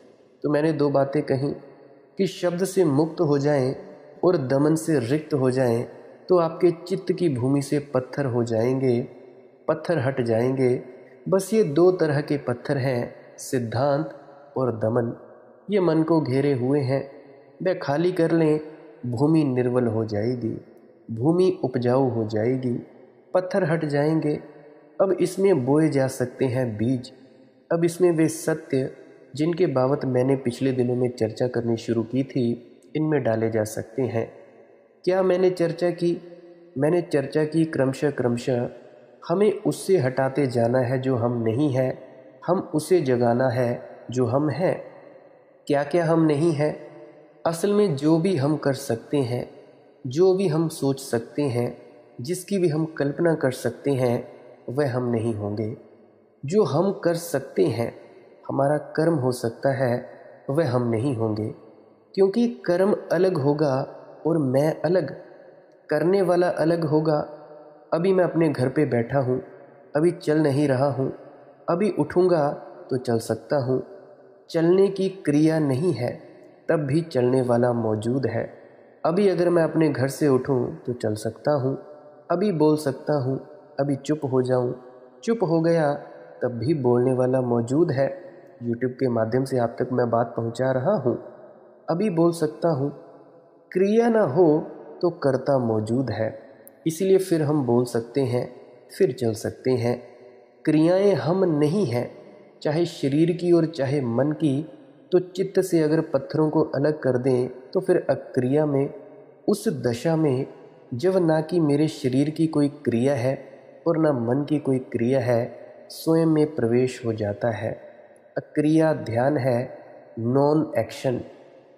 तो मैंने दो बातें कही कि शब्द से मुक्त हो जाएं और दमन से रिक्त हो जाएं, तो आपके चित्त की भूमि से पत्थर हो जाएंगे, पत्थर हट जाएंगे। बस ये दो तरह के पत्थर हैं, सिद्धांत और दमन। ये मन को घेरे हुए हैं। वह खाली कर लें, भूमि निर्बल हो जाएगी, भूमि उपजाऊ हो जाएगी, पत्थर हट जाएंगे। अब इसमें बोए जा सकते हैं बीज। अब इसमें वे सत्य जिनके बाबत मैंने पिछले दिनों में चर्चा करनी शुरू की थी, इनमें डाले जा सकते हैं। क्या मैंने चर्चा की? मैंने चर्चा की क्रमशः क्रमशः हमें उससे हटाते जाना है जो हम नहीं हैं, हम उसे जगाना है जो हम हैं। क्या क्या हम नहीं हैं? असल में जो भी हम कर सकते हैं, जो भी हम सोच सकते हैं, जिसकी भी हम कल्पना कर सकते हैं, वह हम नहीं होंगे। जो हम कर सकते हैं, हमारा कर्म हो सकता है, वह हम नहीं होंगे, क्योंकि कर्म अलग होगा और मैं अलग, करने वाला अलग होगा। अभी मैं अपने घर पे बैठा हूँ, अभी चल नहीं रहा हूँ, अभी उठूँगा तो चल सकता हूँ। चलने की क्रिया नहीं है, तब भी चलने वाला मौजूद है। अभी अगर मैं अपने घर से उठूँ तो चल सकता हूँ, अभी बोल सकता हूँ, अभी चुप हो जाऊँ, चुप हो गया तब भी बोलने वाला मौजूद है। यूट्यूब के माध्यम से आप तक मैं बात पहुँचा रहा हूँ, अभी बोल सकता हूँ। क्रिया ना हो तो कर्ता मौजूद है, इसलिए फिर हम बोल सकते हैं, फिर चल सकते हैं। क्रियाएं हम नहीं हैं, चाहे शरीर की और चाहे मन की। तो चित्त से अगर पत्थरों को अलग कर दें तो फिर अक्रिया में, उस दशा में जब ना कि मेरे शरीर की कोई क्रिया है और ना मन की कोई क्रिया है, स्वयं में प्रवेश हो जाता है। अक्रिया ध्यान है, नॉन एक्शन।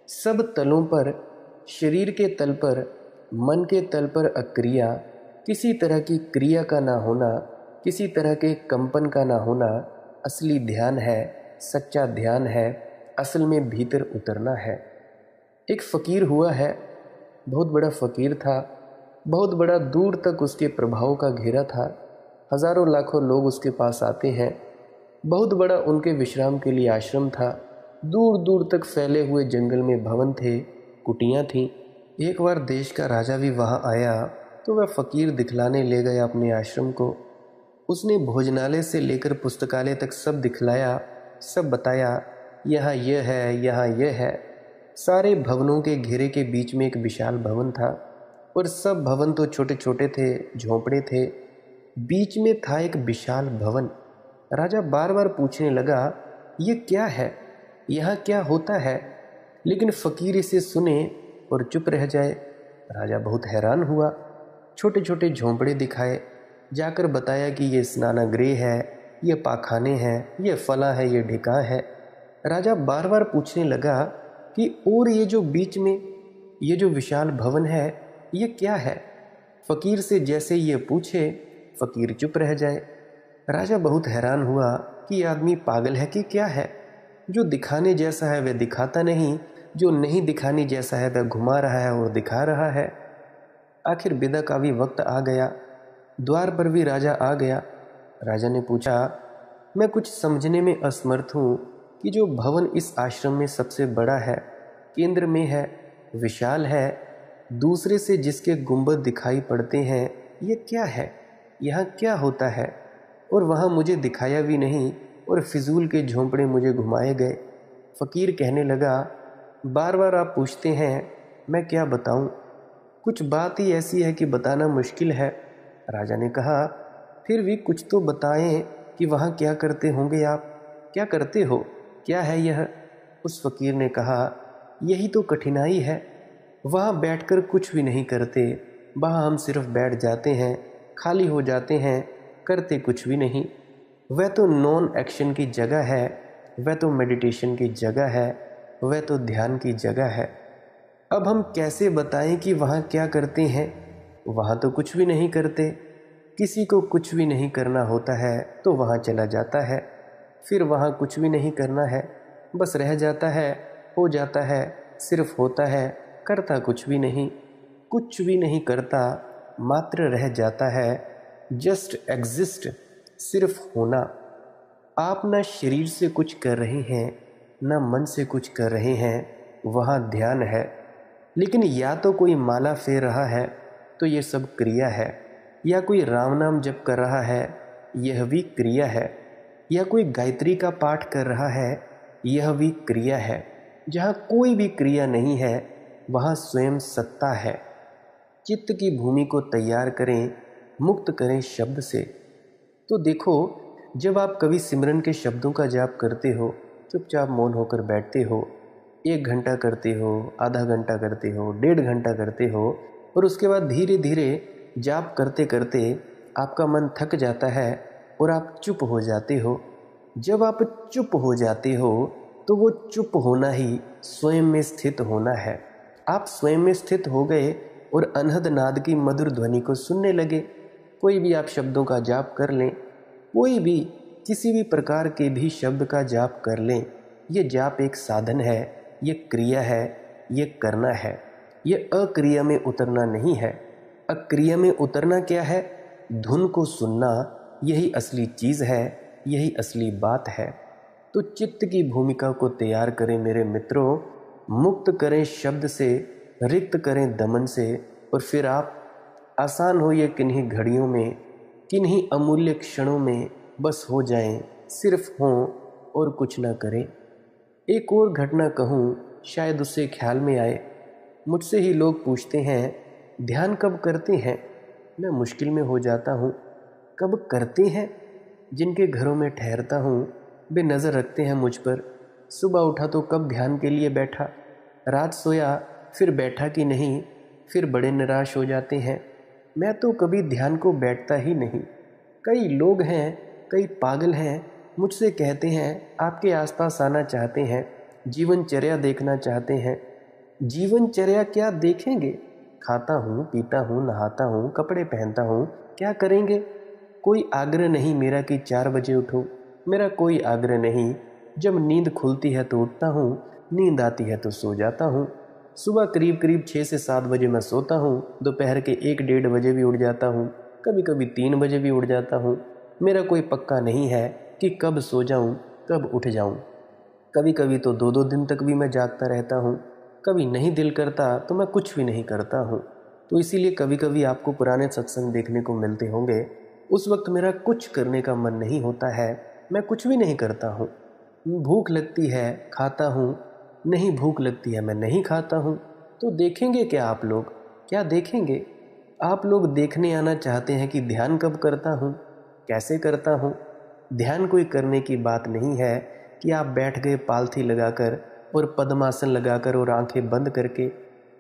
सब तलों पर, शरीर के तल पर, मन के तल पर अक्रिया, किसी तरह की क्रिया का ना होना, किसी तरह के कंपन का ना होना असली ध्यान है, सच्चा ध्यान है। असल में भीतर उतरना है। एक फ़कीर हुआ है, बहुत बड़ा फ़कीर था, बहुत बड़ा, दूर तक उसके प्रभाव का घेरा था। हज़ारों लाखों लोग उसके पास आते हैं। बहुत बड़ा उनके विश्राम के लिए आश्रम था। दूर दूर तक फैले हुए जंगल में भवन थे, कुटियाँ थीं। एक बार देश का राजा भी वहाँ आया तो वह फ़कीर दिखलाने ले गया अपने आश्रम को। उसने भोजनालय से लेकर पुस्तकालय तक सब दिखलाया, सब बताया, यहाँ यह है, यहाँ यह है। सारे भवनों के घेरे के बीच में एक विशाल भवन था और सब भवन तो छोटे छोटे थे, झोंपड़े थे। बीच में था एक विशाल भवन। राजा बार बार पूछने लगा, ये क्या है, यहाँ क्या होता है? लेकिन फ़कीर इसे सुने और चुप रह जाए। राजा बहुत हैरान हुआ। छोटे छोटे झोंपड़े दिखाए, जाकर बताया कि ये स्नानागृह है, ये पाखाने हैं, ये फला है, ये ढिका है। राजा बार बार पूछने लगा कि और ये जो बीच में ये जो विशाल भवन है, ये क्या है? फ़कीर से जैसे ये पूछे, फ़कीर चुप रह जाए। राजा बहुत हैरान हुआ कि ये आदमी पागल है कि क्या है। जो दिखाने जैसा है वह दिखाता नहीं, जो नहीं दिखाने जैसा है वह घुमा रहा है और दिखा रहा है। आखिर विदा का भी वक्त आ गया। द्वार पर भी राजा आ गया। राजा ने पूछा, मैं कुछ समझने में असमर्थ हूँ कि जो भवन इस आश्रम में सबसे बड़ा है, केंद्र में है, विशाल है, दूसरे से जिसके गुंबद दिखाई पड़ते हैं, ये क्या है? यहाँ क्या होता है? और वहाँ मुझे दिखाया भी नहीं और फिजूल के झोंपड़े मुझे घुमाए गए। फ़कीर कहने लगा, बार बार आप पूछते हैं, मैं क्या बताऊँ? कुछ बात ही ऐसी है कि बताना मुश्किल है। राजा ने कहा, फिर भी कुछ तो बताएं कि वहाँ क्या करते होंगे आप, क्या करते हो, क्या है यह? उस फ़कीर ने कहा, यही तो कठिनाई है, वहाँ बैठकर कुछ भी नहीं करते, वहाँ हम सिर्फ बैठ जाते हैं, खाली हो जाते हैं, करते कुछ भी नहीं। वह तो नॉन एक्शन की जगह है, वह तो मेडिटेशन की जगह है, वह तो ध्यान की जगह है। अब हम कैसे बताएं कि वहाँ क्या करते हैं? वहाँ तो कुछ भी नहीं करते। किसी को कुछ भी नहीं करना होता है तो वहाँ चला जाता है, फिर वहाँ कुछ भी नहीं करना है, बस रह जाता है, हो जाता है, सिर्फ होता है, करता कुछ भी नहीं, कुछ भी नहीं करता, मात्र रह जाता है। जस्ट एग्जिस्ट, सिर्फ होना। आप ना शरीर से कुछ कर रहे हैं, ना मन से कुछ कर रहे हैं, वहाँ ध्यान है। लेकिन या तो कोई माला फेर रहा है तो ये सब क्रिया है, या कोई राम नाम जप कर रहा है, यह भी क्रिया है, या कोई गायत्री का पाठ कर रहा है, यह भी क्रिया है। जहाँ कोई भी क्रिया नहीं है वहाँ स्वयं सत्ता है। चित्त की भूमि को तैयार करें, मुक्त करें शब्द से। तो देखो, जब आप कभी सिमरन के शब्दों का जाप करते हो, चुपचाप मौन होकर बैठते हो, 1 घंटा करते हो, आधा घंटा करते हो, 1.5 घंटा करते हो, और उसके बाद धीरे धीरे जाप करते करते आपका मन थक जाता है और आप चुप हो जाते हो। जब आप चुप हो जाते हो तो वो चुप होना ही स्वयं में स्थित होना है। आप स्वयं में स्थित हो गए और अनहद नाद की मधुर ध्वनि को सुनने लगे। कोई भी आप शब्दों का जाप कर लें, कोई भी किसी भी प्रकार के भी शब्द का जाप कर लें, ये जाप एक साधन है, ये क्रिया है, ये करना है, ये अक्रिया में उतरना नहीं है। अक्रिया में उतरना क्या है? धुन को सुनना, यही असली चीज़ है, यही असली बात है। तो चित्त की भूमिका को तैयार करें मेरे मित्रों, मुक्त करें शब्द से, रिक्त करें दमन से, और फिर आप आसान हो ये किन्हीं घड़ियों में, किन्हीं अमूल्य क्षणों में बस हो जाएं, सिर्फ हों और कुछ ना करें। एक और घटना कहूँ, शायद उससे ख्याल में आए। मुझसे ही लोग पूछते हैं, ध्यान कब करते हैं? मैं मुश्किल में हो जाता हूँ। कब करते हैं? जिनके घरों में ठहरता हूँ वे नज़र रखते हैं मुझ पर। सुबह उठा तो कब ध्यान के लिए बैठा, रात सोया फिर बैठा कि नहीं, फिर बड़े निराश हो जाते हैं। मैं तो कभी ध्यान को बैठता ही नहीं। कई लोग हैं, कई पागल हैं, मुझसे कहते हैं आपके आसपास आना चाहते हैं, जीवनचर्या देखना चाहते हैं। जीवनचर्या क्या देखेंगे? खाता हूँ, पीता हूँ, नहाता हूँ, कपड़े पहनता हूँ, क्या करेंगे? कोई आग्रह नहीं मेरा कि 4 बजे उठूँ, मेरा कोई आग्रह नहीं। जब नींद खुलती है तो उठता हूँ, नींद आती है तो सो जाता हूँ। सुबह करीब करीब 6 से 7 बजे मैं सोता हूँ, दोपहर के 1 डेढ़ बजे भी उठ जाता हूँ, कभी कभी 3 बजे भी उठ जाता हूँ। मेरा कोई पक्का नहीं है कि कब सो जाऊँ, कब उठ जाऊँ। कभी कभी तो 2-2 दिन तक भी मैं जागता रहता हूँ। कभी नहीं दिल करता तो मैं कुछ भी नहीं करता हूँ। तो इसीलिए कभी कभी आपको पुराने सत्संग देखने को मिलते होंगे। उस वक्त मेरा कुछ करने का मन नहीं होता है, मैं कुछ भी नहीं करता हूँ। भूख लगती है खाता हूँ, नहीं भूख लगती है मैं नहीं खाता हूँ। तो देखेंगे क्या आप लोग? क्या देखेंगे? आप लोग देखने आना चाहते हैं कि ध्यान कब करता हूँ, कैसे करता हूँ। ध्यान कोई करने की बात नहीं है कि आप बैठ गए पालथी लगाकर और पद्मासन लगाकर और आंखें बंद करके।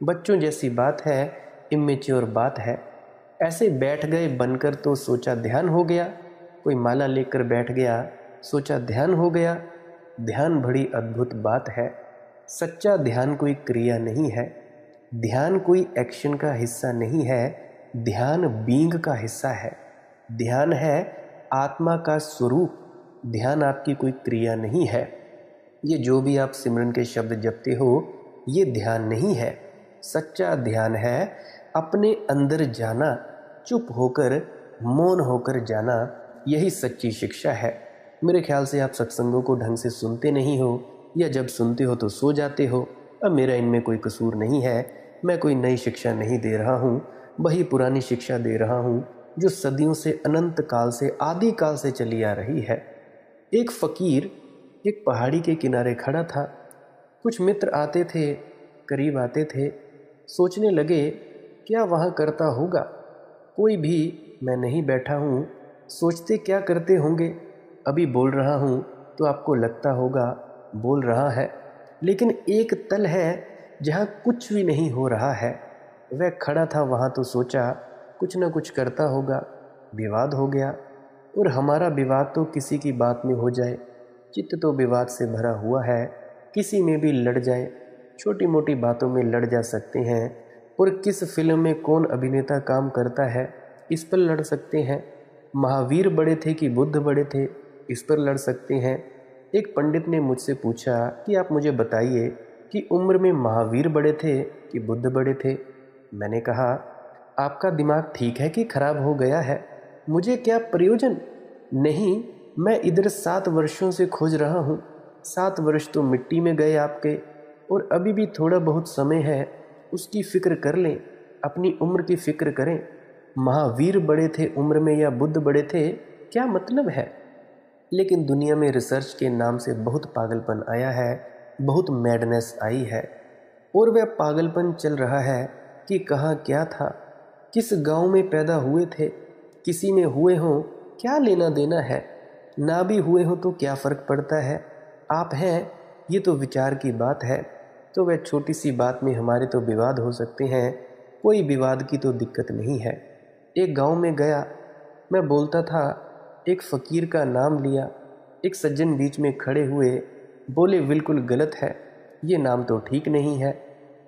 बच्चों जैसी बात है, इमेच्योर बात है। ऐसे बैठ गए बनकर तो सोचा ध्यान हो गया। कोई माला लेकर बैठ गया, सोचा ध्यान हो गया। ध्यान बड़ी अद्भुत बात है। सच्चा ध्यान कोई क्रिया नहीं है, ध्यान कोई एक्शन का हिस्सा नहीं है, ध्यान बीइंग का हिस्सा है। ध्यान है आत्मा का स्वरूप, ध्यान आपकी कोई क्रिया नहीं है। ये जो भी आप सिमरन के शब्द जपते हो, ये ध्यान नहीं है। सच्चा ध्यान है अपने अंदर जाना, चुप होकर, मौन होकर जाना, यही सच्ची शिक्षा है। मेरे ख्याल से आप सत्संगों को ढंग से सुनते नहीं हो, या जब सुनते हो तो सो जाते हो। अब मेरा इनमें कोई कसूर नहीं है। मैं कोई नई शिक्षा नहीं दे रहा हूँ, वही पुरानी शिक्षा दे रहा हूँ जो सदियों से, अनंत काल से, आदि काल से चली आ रही है। एक फ़कीर एक पहाड़ी के किनारे खड़ा था। कुछ मित्र आते थे, करीब आते थे, सोचने लगे क्या वहाँ करता होगा। कोई भी, मैं नहीं बैठा हूँ, सोचते क्या करते होंगे। अभी बोल रहा हूँ तो आपको लगता होगा बोल रहा है, लेकिन एक तल है जहाँ कुछ भी नहीं हो रहा है। वह खड़ा था वहाँ तो सोचा कुछ न कुछ करता होगा। विवाद हो गया, और हमारा विवाद तो किसी की बात में हो जाए। चित्त तो विवाद से भरा हुआ है, किसी में भी लड़ जाए। छोटी मोटी बातों में लड़ जा सकते हैं, और किस फिल्म में कौन अभिनेता काम करता है, इस पर लड़ सकते हैं। महावीर बड़े थे कि बुद्ध बड़े थे, इस पर लड़ सकते हैं। एक पंडित ने मुझसे पूछा कि आप मुझे बताइए कि उम्र में महावीर बड़े थे कि बुद्ध बड़े थे। मैंने कहा आपका दिमाग ठीक है कि खराब हो गया है, मुझे क्या प्रयोजन। नहीं, मैं इधर 7 वर्षों से खोज रहा हूँ। 7 वर्ष तो मिट्टी में गए आपके, और अभी भी थोड़ा बहुत समय है, उसकी फ़िक्र कर लें, अपनी उम्र की फ़िक्र करें। महावीर बड़े थे उम्र में या बुद्ध बड़े थे, क्या मतलब है। लेकिन दुनिया में रिसर्च के नाम से बहुत पागलपन आया है, बहुत मैडनेस आई है, और वह पागलपन चल रहा है कि कहाँ क्या था, किस गांव में पैदा हुए थे, किसी में हुए हों क्या लेना देना है, ना भी हुए हों तो क्या फ़र्क पड़ता है। आप हैं, ये तो विचार की बात है। तो वह छोटी सी बात में हमारे तो विवाद हो सकते हैं, कोई विवाद की तो दिक्कत नहीं है। एक गांव में गया, मैं बोलता था, एक फ़कीर का नाम लिया। एक सज्जन बीच में खड़े हुए, बोले, बिल्कुल गलत है, ये नाम तो ठीक नहीं है,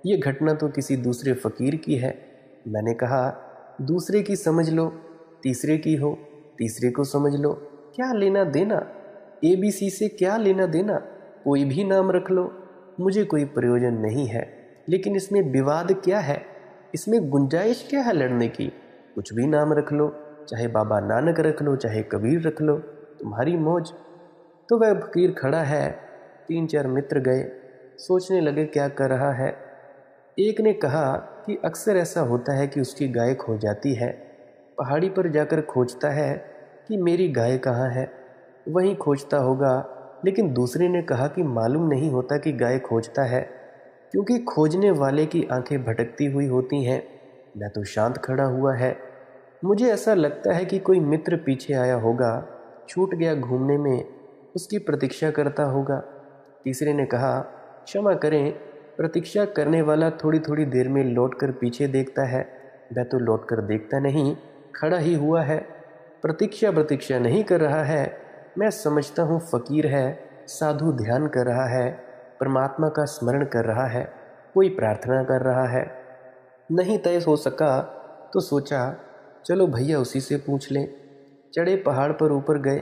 ये घटना तो किसी दूसरे फ़कीर की है। मैंने कहा, दूसरे की समझ लो, तीसरे की हो, तीसरे को समझ लो, क्या लेना देना, ABC से क्या लेना देना, कोई भी नाम रख लो, मुझे कोई प्रयोजन नहीं है। लेकिन इसमें विवाद क्या है, इसमें गुंजाइश क्या है लड़ने की? कुछ भी नाम रख लो, चाहे बाबा नानक रख लो, चाहे कबीर रख लो, तुम्हारी मौज। तो वह फकीर खड़ा है। 3-4 मित्र गए, सोचने लगे क्या कर रहा है। एक ने कहा कि अक्सर ऐसा होता है कि उसकी गाय खो जाती है, पहाड़ी पर जाकर खोजता है कि मेरी गाय कहाँ है, वहीं खोजता होगा। लेकिन दूसरे ने कहा कि मालूम नहीं होता कि गाय खोजता है, क्योंकि खोजने वाले की आंखें भटकती हुई होती हैं। मैं तो शांत खड़ा हुआ है। मुझे ऐसा लगता है कि कोई मित्र पीछे आया होगा, छूट गया घूमने में, उसकी प्रतीक्षा करता होगा। तीसरे ने कहा, क्षमा करें, प्रतीक्षा करने वाला थोड़ी थोड़ी देर में लौटकर पीछे देखता है, मैं तो लौटकर देखता नहीं, खड़ा ही हुआ है, प्रतीक्षा नहीं कर रहा है। मैं समझता हूँ फ़कीर है, साधु ध्यान कर रहा है, परमात्मा का स्मरण कर रहा है, कोई प्रार्थना कर रहा है। नहीं तय हो सका तो सोचा, चलो भैया उसी से पूछ लें। चढ़े, पहाड़ पर ऊपर गए।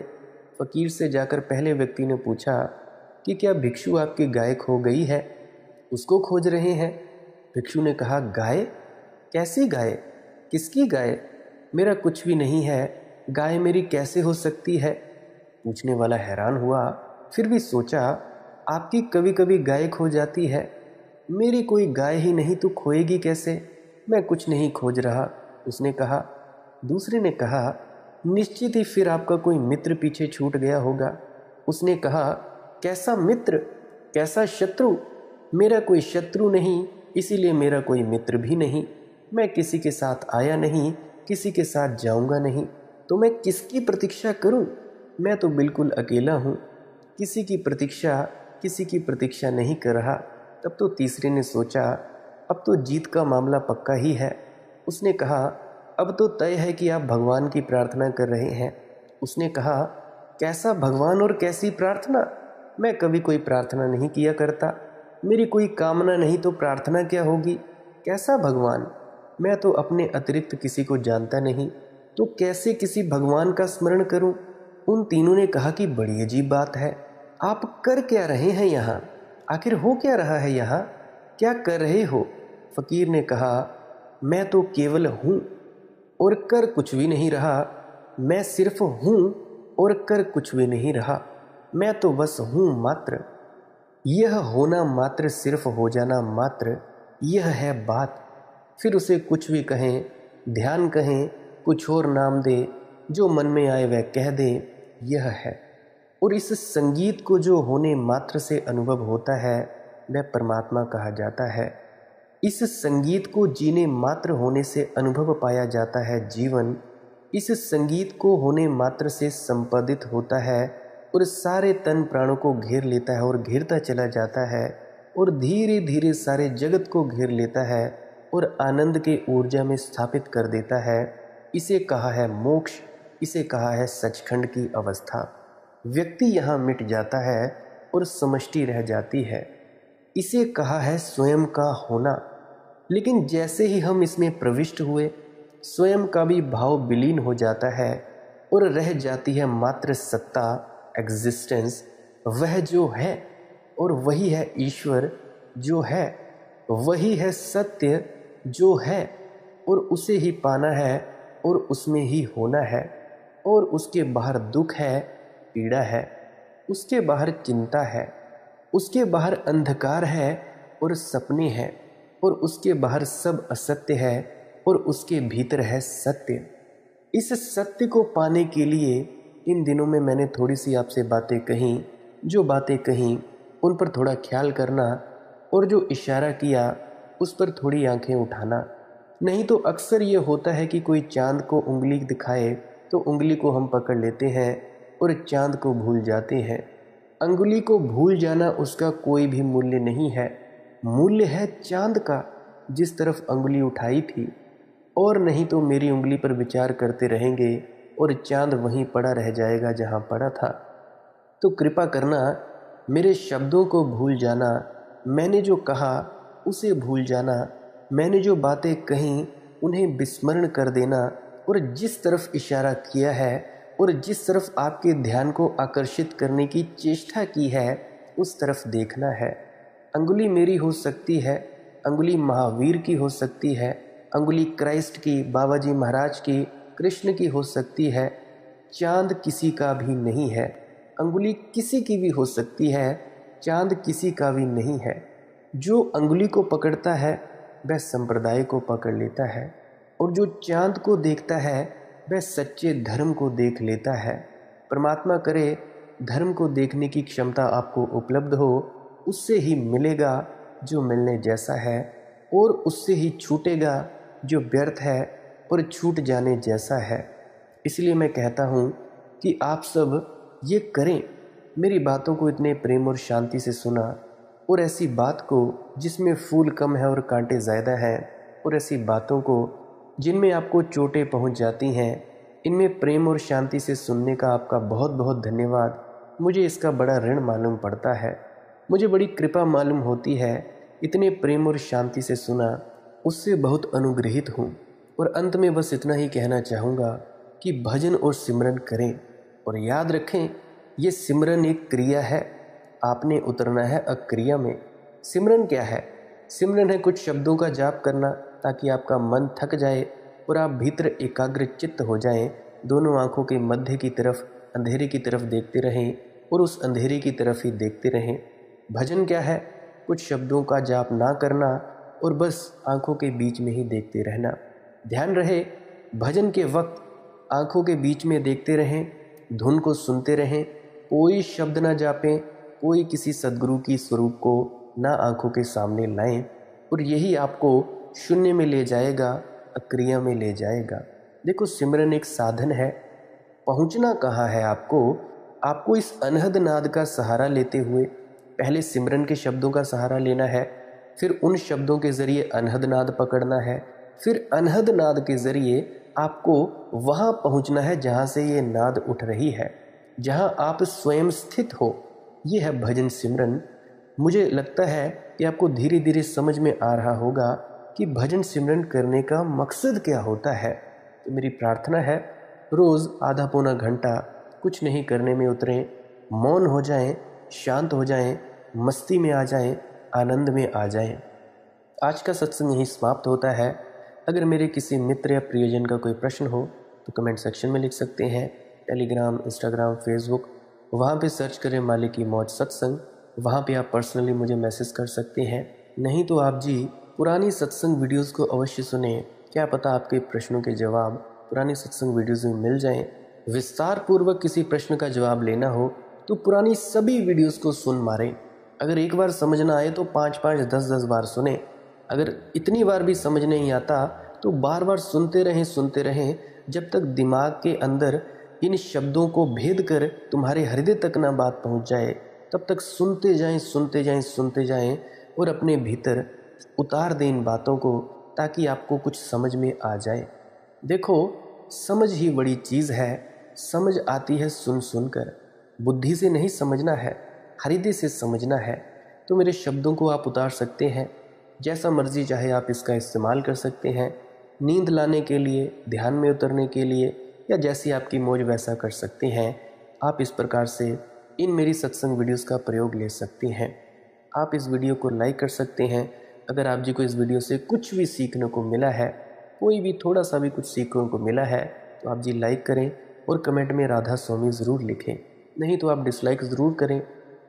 फ़कीर से जाकर पहले व्यक्ति ने पूछा कि क्या भिक्षु आपकी गाय खो गई है, उसको खोज रहे हैं? भिक्षु ने कहा, गाय? कैसी गाय? किसकी गाय? मेरा कुछ भी नहीं है, गाय मेरी कैसे हो सकती है? पूछने वाला हैरान हुआ, फिर भी सोचा, आपकी कभी कभी गाय खो जाती है, मेरी कोई गाय ही नहीं तो खोएगी कैसे? मैं कुछ नहीं खोज रहा, उसने कहा। दूसरे ने कहा, निश्चित ही फिर आपका कोई मित्र पीछे छूट गया होगा। उसने कहा, कैसा मित्र, कैसा शत्रु? मेरा कोई शत्रु नहीं, इसीलिए मेरा कोई मित्र भी नहीं। मैं किसी के साथ आया नहीं, किसी के साथ जाऊंगा नहीं, तो मैं किसकी प्रतीक्षा करूं? मैं तो बिल्कुल अकेला हूं, किसी की प्रतीक्षा नहीं कर रहा। तब तो तीसरे ने सोचा, अब तो जीत का मामला पक्का ही है। उसने कहा, अब तो तय है कि आप भगवान की प्रार्थना कर रहे हैं। उसने कहा, कैसा भगवान और कैसी प्रार्थना? मैं कभी कोई प्रार्थना नहीं किया करता, मेरी कोई कामना नहीं तो प्रार्थना क्या होगी? कैसा भगवान? मैं तो अपने अतिरिक्त किसी को जानता नहीं, तो कैसे किसी भगवान का स्मरण करूं? उन तीनों ने कहा कि बड़ी अजीब बात है, आप कर क्या रहे हैं यहाँ? आखिर हो क्या रहा है यहाँ? क्या कर रहे हो? फकीर ने कहा, मैं तो केवल हूँ और कर कुछ भी नहीं रहा। मैं सिर्फ हूँ और कर कुछ भी नहीं रहा। मैं तो बस हूँ मात्र। यह होना मात्र, सिर्फ हो जाना मात्र, यह है बात। फिर उसे कुछ भी कहें, ध्यान कहें, कुछ और नाम दे, जो मन में आए वह कह दे, यह है। और इस संगीत को जो होने मात्र से अनुभव होता है, वह परमात्मा कहा जाता है। इस संगीत को जीने मात्र होने से अनुभव पाया जाता है जीवन। इस संगीत को होने मात्र से संपादित होता है और सारे तन प्राणों को घेर लेता है और घेरता चला जाता है और धीरे धीरे सारे जगत को घेर लेता है और आनंद के ऊर्जा में स्थापित कर देता है। इसे कहा है मोक्ष, इसे कहा है सचखंड की अवस्था। व्यक्ति यहाँ मिट जाता है और समष्टि रह जाती है। इसे कहा है स्वयं का होना। लेकिन जैसे ही हम इसमें प्रविष्ट हुए, स्वयं का भी भाव विलीन हो जाता है और रह जाती है मात्र सत्ता, एग्जिस्टेंस। वह जो है और वही है ईश्वर जो है, वही है सत्य जो है, और उसे ही पाना है और उसमें ही होना है। और उसके बाहर दुख है, पीड़ा है, उसके बाहर चिंता है, उसके बाहर अंधकार है और सपने हैं, और उसके बाहर सब असत्य है और उसके भीतर है सत्य। इस सत्य को पाने के लिए इन दिनों में मैंने थोड़ी सी आपसे बातें कहीं, जो बातें कहीं उन पर थोड़ा ख्याल करना, और जो इशारा किया उस पर थोड़ी आंखें उठाना। नहीं तो अक्सर ये होता है कि कोई चांद को उंगली दिखाए तो उंगली को हम पकड़ लेते हैं और चांद को भूल जाते हैं। अंगुली को भूल जाना, उसका कोई भी मूल्य नहीं है। मूल्य है चांद का, जिस तरफ अंगुली उठाई थी। और नहीं तो मेरी उंगली पर विचार करते रहेंगे और चांद वहीं पड़ा रह जाएगा जहां पड़ा था। तो कृपा करना मेरे शब्दों को भूल जाना, मैंने जो कहा उसे भूल जाना, मैंने जो बातें कहीं उन्हें विस्मरण कर देना, और जिस तरफ इशारा किया है और जिस तरफ आपके ध्यान को आकर्षित करने की चेष्टा की है उस तरफ देखना है। अंगुली मेरी हो सकती है, अंगुली महावीर की हो सकती है, अंगुली क्राइस्ट की, बाबा जी महाराज की, कृष्ण की हो सकती है। चांद किसी का भी नहीं है। अंगुली किसी की भी हो सकती है, चांद किसी का भी नहीं है। जो अंगुली को पकड़ता है वह संप्रदाय को पकड़ लेता है, और जो चांद को देखता है वह सच्चे धर्म को देख लेता है। परमात्मा करे धर्म को देखने की क्षमता आपको उपलब्ध हो, उससे ही मिलेगा जो मिलने जैसा है, और उससे ही छूटेगा जो व्यर्थ है और छूट जाने जैसा है। इसलिए मैं कहता हूँ कि आप सब ये करें, मेरी बातों को इतने प्रेम और शांति से सुना, और ऐसी बात को जिसमें फूल कम है और कांटे ज़्यादा हैं, और ऐसी बातों को जिनमें आपको चोटें पहुंच जाती हैं, इनमें प्रेम और शांति से सुनने का आपका बहुत बहुत धन्यवाद। मुझे इसका बड़ा ऋण मालूम पड़ता है, मुझे बड़ी कृपा मालूम होती है। इतने प्रेम और शांति से सुना, उससे बहुत अनुग्रहित हूँ। और अंत में बस इतना ही कहना चाहूँगा कि भजन और सिमरन करें, और याद रखें ये सिमरन एक क्रिया है, आपने उतरना है अक्रिया में। सिमरन क्या है? सिमरन है कुछ शब्दों का जाप करना ताकि आपका मन थक जाए और आप भीतर एकाग्र चित्त हो जाएं, दोनों आंखों के मध्य की तरफ, अंधेरे की तरफ देखते रहें और उस अंधेरे की तरफ ही देखते रहें। भजन क्या है? कुछ शब्दों का जाप ना करना और बस आंखों के बीच में ही देखते रहना। ध्यान रहे भजन के वक्त आंखों के बीच में देखते रहें, धुन को सुनते रहें, कोई शब्द ना जापें, कोई किसी सद्गुरु की स्वरूप को ना आंखों के सामने लाएं, और यही आपको शून्य में ले जाएगा, अक्रिया में ले जाएगा। देखो सिमरन एक साधन है, पहुंचना कहाँ है आपको? आपको इस अनहद नाद का सहारा लेते हुए पहले सिमरन के शब्दों का सहारा लेना है, फिर उन शब्दों के ज़रिए अनहद नाद पकड़ना है, फिर अनहद नाद के ज़रिए आपको वहाँ पहुँचना है जहाँ से ये नाद उठ रही है, जहाँ आप स्वयं स्थित हो। ये है भजन सिमरन। मुझे लगता है कि आपको धीरे धीरे समझ में आ रहा होगा कि भजन सिमरन करने का मकसद क्या होता है। तो मेरी प्रार्थना है रोज़ आधा पौना घंटा कुछ नहीं करने में उतरें, मौन हो जाएं, शांत हो जाएं, मस्ती में आ जाएं, आनंद में आ जाएं। आज का सत्संग यहीं समाप्त होता है। अगर मेरे किसी मित्र या प्रियजन का कोई प्रश्न हो तो कमेंट सेक्शन में लिख सकते हैं। टेलीग्राम, इंस्टाग्राम, फेसबुक, वहाँ पे सर्च करें मालिक की मौज सत्संग, वहाँ पे आप पर्सनली मुझे मैसेज कर सकते हैं। नहीं तो आप जी पुरानी सत्संग वीडियोस को अवश्य सुने, क्या पता आपके प्रश्नों के जवाब पुरानी सत्संग वीडियोस में मिल जाएं। विस्तार पूर्वक किसी प्रश्न का जवाब लेना हो तो पुरानी सभी वीडियोस को सुन मारें। अगर एक बार समझ ना आए तो 5-5, 10-10 बार सुने। अगर इतनी बार भी समझ नहीं आता तो बार बार सुनते रहें जब तक दिमाग के अंदर इन शब्दों को भेद कर तुम्हारे हृदय तक ना बात पहुंच जाए। तब तक सुनते जाएं और अपने भीतर उतार दें इन बातों को, ताकि आपको कुछ समझ में आ जाए। देखो समझ ही बड़ी चीज़ है, समझ आती है सुन सुनकर, बुद्धि से नहीं समझना है, हृदय से समझना है। तो मेरे शब्दों को आप उतार सकते हैं, जैसा मर्जी चाहे आप इसका इस्तेमाल कर सकते हैं, नींद लाने के लिए, ध्यान में उतरने के लिए, या जैसी आपकी मौज वैसा कर सकते हैं। आप इस प्रकार से इन मेरी सत्संग वीडियोस का प्रयोग ले सकते हैं। आप इस वीडियो को लाइक कर सकते हैं। अगर आप जी को इस वीडियो से कुछ भी सीखने को मिला है, कोई भी थोड़ा सा भी कुछ सीखने को मिला है, तो आप जी लाइक करें और कमेंट में राधा स्वामी ज़रूर लिखें। नहीं तो आप डिसलाइक ज़रूर करें।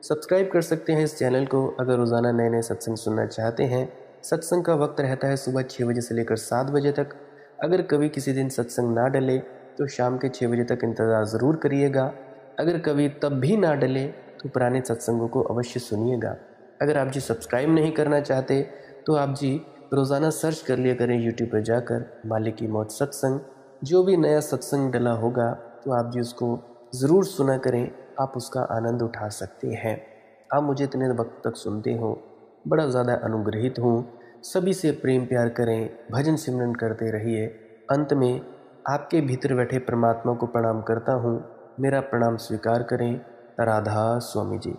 सब्सक्राइब कर सकते हैं इस चैनल को अगर रोज़ाना नए नए सत्संग सुनना चाहते हैं। सत्संग का वक्त रहता है सुबह 6 बजे से लेकर 7 बजे तक। अगर कभी किसी दिन सत्संग ना डले तो शाम के 6 बजे तक इंतज़ार ज़रूर करिएगा। अगर कभी तब भी ना डले तो पुराने सत्संगों को अवश्य सुनिएगा। अगर आप जी सब्सक्राइब नहीं करना चाहते तो आप जी रोज़ाना सर्च कर लिया करें यूट्यूब पर जाकर मालिक की मौज सत्संग। जो भी नया सत्संग डला होगा तो आप जी उसको ज़रूर सुना करें, आप उसका आनंद उठा सकते हैं। आप मुझे इतने वक्त तक सुनते हो, बड़ा ज़्यादा अनुग्रहित हूँ। सभी से प्रेम प्यार करें, भजन सिमरन करते रहिए। अंत में आपके भीतर बैठे परमात्मा को प्रणाम करता हूँ। मेरा प्रणाम स्वीकार करें। राधा स्वामी जी।